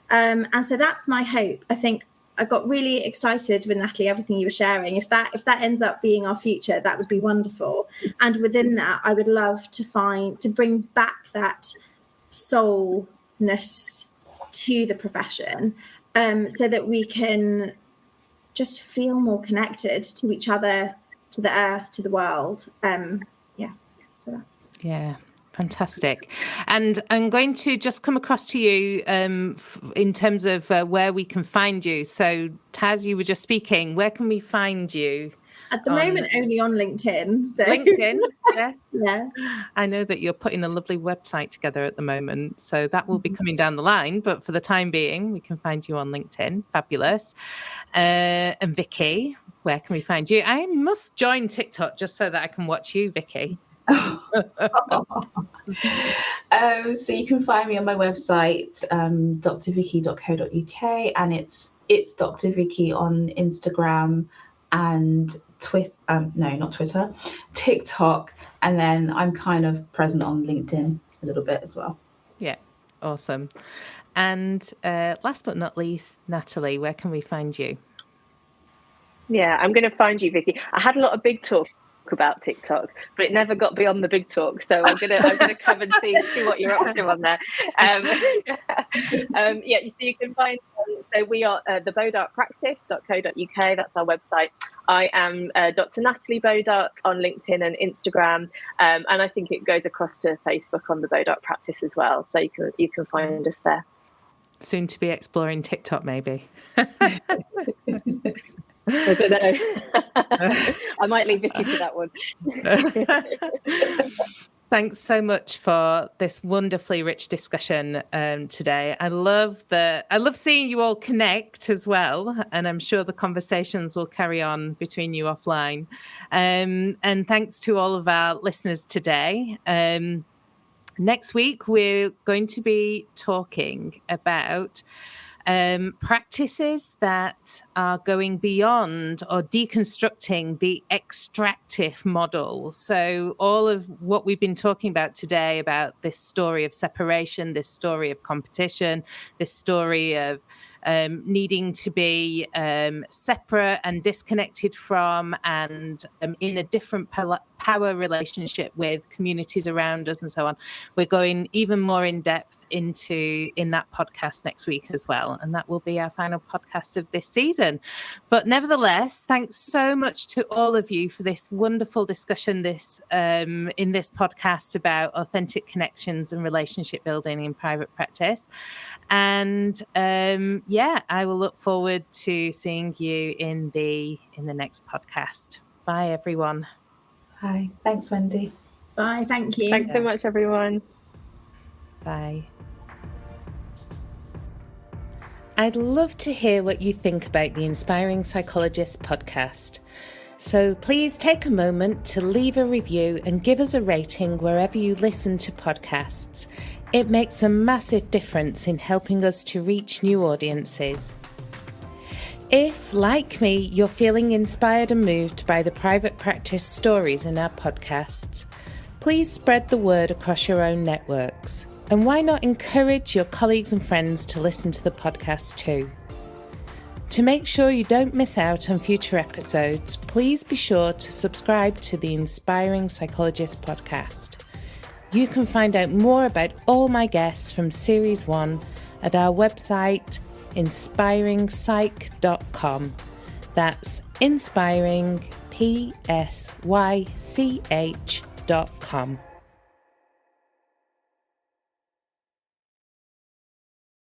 And so that's my hope. I think I got really excited with Natalie, everything you were sharing. If that ends up being our future, that would be wonderful. And within that, I would love to bring back that soulness to the profession, so that we can just feel more connected to each other, to the earth, to the world. So that's... Yeah, fantastic. And I'm going to just come across to you in terms of where we can find you. So Taz, you were just speaking. Where can we find you? At the moment, only on LinkedIn. So. LinkedIn, yes. Yeah. I know that you're putting a lovely website together at the moment, so that will be coming down the line. But for the time being, we can find you on LinkedIn. Fabulous. And Vicki, where can we find you? I must join TikTok just so that I can watch you, Vicki. So you can find me on my website, drvicky.co.uk, and it's Dr Vicki on Instagram and TikTok, and then I'm kind of present on LinkedIn a little bit as well. Yeah, awesome. And last but not least, Natalie, where can we find you? Yeah, I'm going to find you, Vicky. I had a lot of big talk about TikTok, but it never got beyond the big talk. So I'm gonna come and see what you're up to on there. Yeah, so you can find. So we are the bodartpractice.co.uk. That's our website. I am Dr Natalie Bodart on LinkedIn and Instagram, and I think it goes across to Facebook on the Bodart Practice as well. So you can find us there. Soon to be exploring TikTok, maybe. I don't know. I might leave Vicky to that one. Thanks so much for this wonderfully rich discussion today. I love seeing you all connect as well, and I'm sure the conversations will carry on between you offline. And thanks to all of our listeners today. Next week, we're going to be talking about practices that are going beyond or deconstructing the extractive model. So all of what we've been talking about today, about this story of separation, this story of competition, this story of needing to be separate and disconnected from and in a different power relationship with communities around us and so on. We're going even more in depth in that podcast next week as well. And that will be our final podcast of this season. But nevertheless, thanks so much to all of you for this wonderful discussion in this podcast about authentic connections and relationship building in private practice. And I will look forward to seeing you in the next podcast. Bye, everyone. Bye. Thanks, Wendy. Bye. Thank you. Thanks so much, everyone. Bye. I'd love to hear what you think about the Inspiring Psychologists podcast. So please take a moment to leave a review and give us a rating wherever you listen to podcasts. It makes a massive difference in helping us to reach new audiences. If, like me, you're feeling inspired and moved by the private practice stories in our podcasts, please spread the word across your own networks. And why not encourage your colleagues and friends to listen to the podcast too? To make sure you don't miss out on future episodes, please be sure to subscribe to the Inspiring Psychologists podcast. You can find out more about all my guests from Series 1 at our website, inspiringpsych.com. That's inspiringpsych.com.